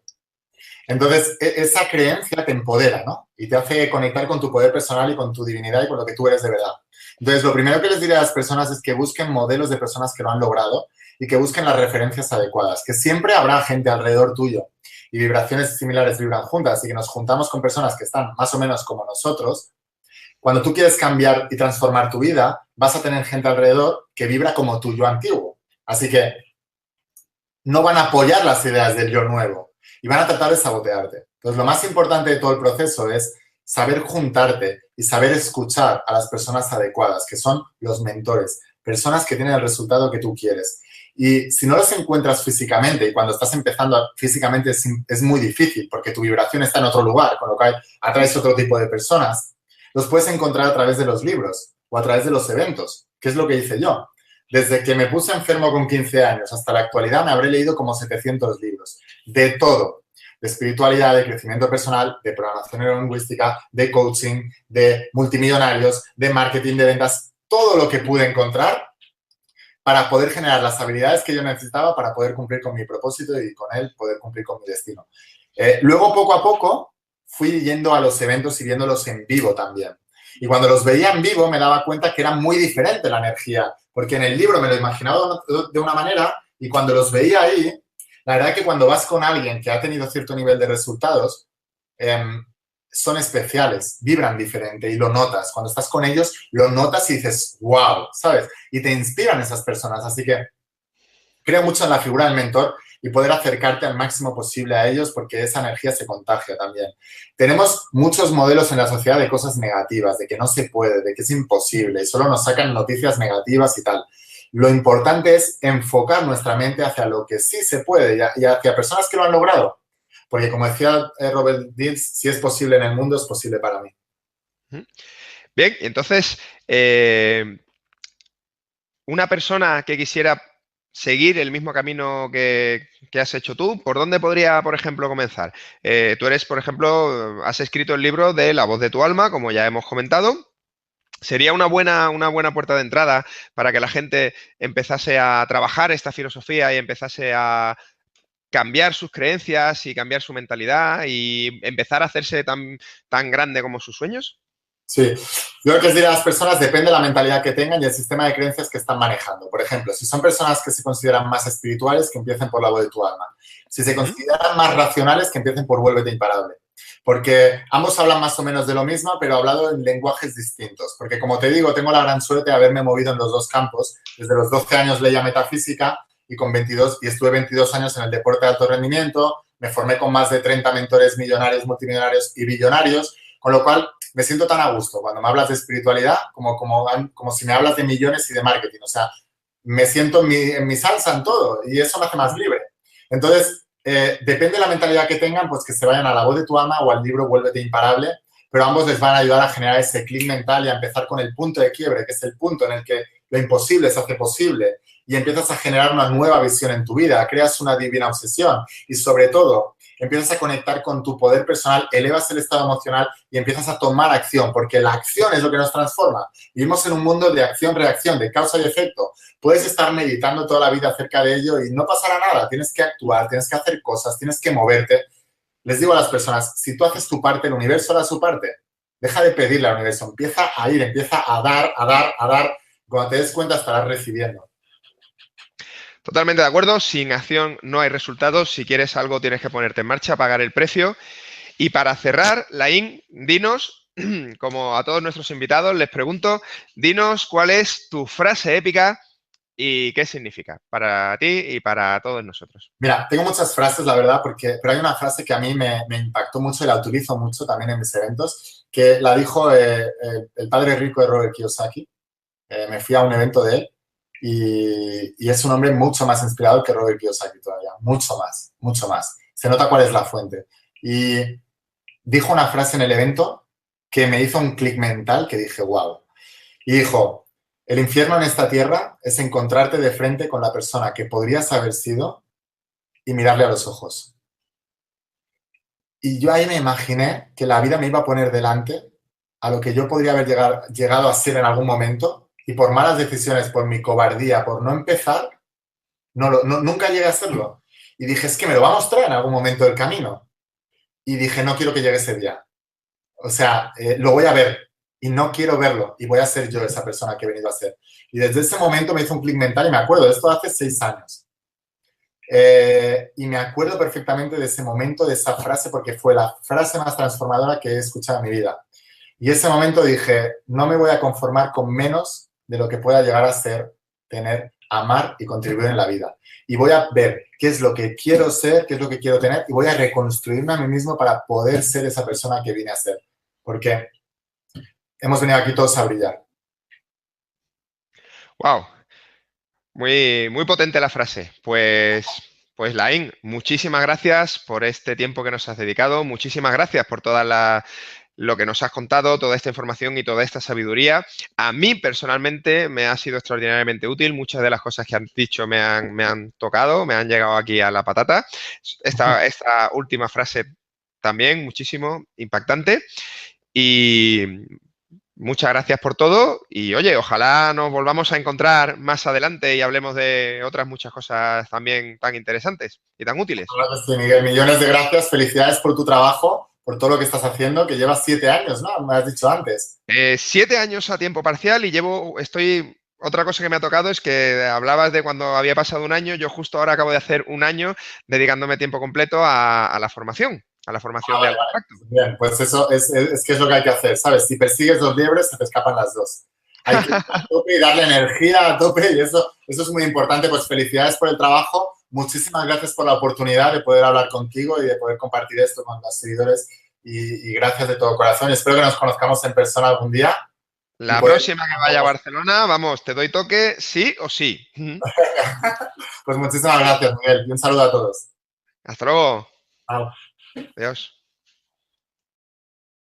Speaker 2: Entonces, esa creencia te empodera, ¿no? Y te hace conectar con tu poder personal y con tu divinidad y con lo que tú eres de verdad. Entonces, lo primero que les diré a las personas es que busquen modelos de personas que lo han logrado y que busquen las referencias adecuadas, que siempre habrá gente alrededor tuyo y vibraciones similares vibran juntas y que nos juntamos con personas que están más o menos como nosotros. Cuando tú quieres cambiar y transformar tu vida, vas a tener gente alrededor que vibra como tu yo antiguo. Así que no van a apoyar las ideas del yo nuevo y van a tratar de sabotearte. Entonces, lo más importante de todo el proceso es saber juntarte y saber escuchar a las personas adecuadas, que son los mentores, personas que tienen el resultado que tú quieres. Y si no los encuentras físicamente, y cuando estás empezando físicamente es muy difícil porque tu vibración está en otro lugar, con lo cual atraes otro tipo de personas, los puedes encontrar a través de los libros o a través de los eventos, que es lo que hice yo. Desde que me puse enfermo con 15 años hasta la actualidad me habré leído como 700 libros, de todo. De espiritualidad, de crecimiento personal, de programación neurolingüística, de coaching, de multimillonarios, de marketing, de ventas, todo lo que pude encontrar para poder generar las habilidades que yo necesitaba para poder cumplir con mi propósito y con él poder cumplir con mi destino. Luego, poco a poco, fui yendo a los eventos y viéndolos en vivo también. Y cuando los veía en vivo me daba cuenta que era muy diferente la energía, porque en el libro me lo imaginaba de una manera y cuando los veía ahí, la verdad es que cuando vas con alguien que ha tenido cierto nivel de resultados, son especiales, vibran diferente y lo notas. Cuando estás con ellos, lo notas y dices, wow, ¿sabes? Y te inspiran esas personas. Así que creo mucho en la figura del mentor y poder acercarte al máximo posible a ellos porque esa energía se contagia también. Tenemos muchos modelos en la sociedad de cosas negativas, de que no se puede, de que es imposible y solo nos sacan noticias negativas y tal. Lo importante es enfocar nuestra mente hacia lo que sí se puede y hacia personas que lo han logrado. Porque, como decía Robert Dills, si es posible en el mundo, es posible para mí.
Speaker 3: Bien, entonces, una persona que quisiera seguir el mismo camino que has hecho tú, ¿por dónde podría, por ejemplo, comenzar? Tú eres, por ejemplo, has escrito el libro de La voz de tu alma, como ya hemos comentado. Sería una buena puerta de entrada para que la gente empezase a trabajar esta filosofía y empezase a cambiar sus creencias y cambiar su mentalidad y empezar a hacerse tan grande como sus sueños?
Speaker 2: Sí, yo lo que les diré a las personas depende de la mentalidad que tengan y el sistema de creencias que están manejando. Por ejemplo, si son personas que se consideran más espirituales, que empiecen por La voz de tu alma. Si se consideran más racionales, que empiecen por Vuélvete imparable. Porque ambos hablan más o menos de lo mismo, pero hablado en lenguajes distintos. Porque, como te digo, tengo la gran suerte de haberme movido en los dos campos. Desde los 12 años leía metafísica y estuve 22 años en el deporte de alto rendimiento. Me formé con más de 30 mentores millonarios, multimillonarios y billonarios, con lo cual me siento tan a gusto cuando me hablas de espiritualidad como si me hablas de millones y de marketing. O sea, me siento en mi salsa en todo y eso me hace más libre. Entonces, depende de la mentalidad que tengan, pues que se vayan a La voz de tu alma o al libro Vuélvete imparable, pero ambos les van a ayudar a generar ese clic mental y a empezar con el punto de quiebre, que es el punto en el que lo imposible se hace posible y empiezas a generar una nueva visión en tu vida, creas una divina obsesión y, sobre todo, empiezas a conectar con tu poder personal, elevas el estado emocional y empiezas a tomar acción, porque la acción es lo que nos transforma. Vivimos en un mundo de acción-reacción, de causa y efecto. Puedes estar meditando toda la vida acerca de ello y no pasará nada. Tienes que actuar, tienes que hacer cosas, tienes que moverte. Les digo a las personas, si tú haces tu parte, el universo hará su parte. Deja de pedirle al universo, empieza a ir, empieza a dar, a dar, a dar. Cuando te des cuenta estarás recibiendo.
Speaker 3: Totalmente de acuerdo, sin acción no hay resultados. Si quieres algo tienes que ponerte en marcha, pagar el precio. Y para cerrar, Laín, dinos, como a todos nuestros invitados, les pregunto, dinos cuál es tu frase épica y qué significa para ti y para todos nosotros.
Speaker 2: Mira, tengo muchas frases, la verdad, pero hay una frase que a mí me impactó mucho y la utilizo mucho también en mis eventos, que la dijo el padre rico de Robert Kiyosaki. Me fui a un evento de él y es un hombre mucho más inspirador que Robert Kiyosaki todavía, mucho más, mucho más. Se nota cuál es la fuente. Y dijo una frase en el evento que me hizo un clic mental que dije, wow. Y dijo, el infierno en esta tierra es encontrarte de frente con la persona que podrías haber sido y mirarle a los ojos. Y yo ahí me imaginé que la vida me iba a poner delante a lo que yo podría haber llegado a ser en algún momento y por malas decisiones, por mi cobardía, por no empezar, nunca llegué a hacerlo. Y dije, es que me lo va a mostrar en algún momento del camino. Y dije, no quiero que llegue ese día. O sea, lo voy a ver y no quiero verlo y voy a ser yo esa persona que he venido a ser. Y desde ese momento me hizo un clic mental y me acuerdo de esto hace 6 años. Y me acuerdo perfectamente de ese momento, de esa frase, porque fue la frase más transformadora que he escuchado en mi vida. Y ese momento dije, no me voy a conformar con menos de lo que pueda llegar a ser, tener, amar y contribuir en la vida. Y voy a ver qué es lo que quiero ser, qué es lo que quiero tener y voy a reconstruirme a mí mismo para poder ser esa persona que vine a ser. Porque hemos venido aquí todos a brillar.
Speaker 3: ¡Wow! Muy, muy potente la frase. Pues Laín, muchísimas gracias por este tiempo que nos has dedicado. Muchísimas gracias por lo que nos has contado, toda esta información y toda esta sabiduría. A mí personalmente me ha sido extraordinariamente útil. Muchas de las cosas que han dicho me han tocado, me han llegado aquí a la patata. Esta última frase también, muchísimo impactante. Y muchas gracias por todo y oye, ojalá nos volvamos a encontrar más adelante y hablemos de otras muchas cosas también tan interesantes y tan útiles.
Speaker 2: Claro que sí, Miguel, millones de gracias, felicidades por tu trabajo, por todo lo que estás haciendo, que llevas 7 años, ¿no? Me has dicho antes.
Speaker 3: 7 años a tiempo parcial y otra cosa que me ha tocado es que hablabas de cuando había pasado un año, yo justo ahora acabo de hacer un año dedicándome tiempo completo a la formación de
Speaker 2: Vale,
Speaker 3: alto
Speaker 2: vale.
Speaker 3: impacto.
Speaker 2: Bien, pues eso es que es lo que hay que hacer, ¿sabes? Si persigues 2 liebres, se te escapan las 2. Hay que ir a tope y darle energía a tope y eso es muy importante. Pues felicidades por el trabajo. Muchísimas gracias por la oportunidad de poder hablar contigo y de poder compartir esto con los seguidores y gracias de todo corazón. Espero que nos conozcamos en persona algún día.
Speaker 3: La próxima que vaya a Barcelona, vamos, te doy toque sí o sí.
Speaker 2: Pues muchísimas gracias, Miguel, y un saludo a todos.
Speaker 3: Hasta luego.
Speaker 2: Chao.
Speaker 3: Adiós.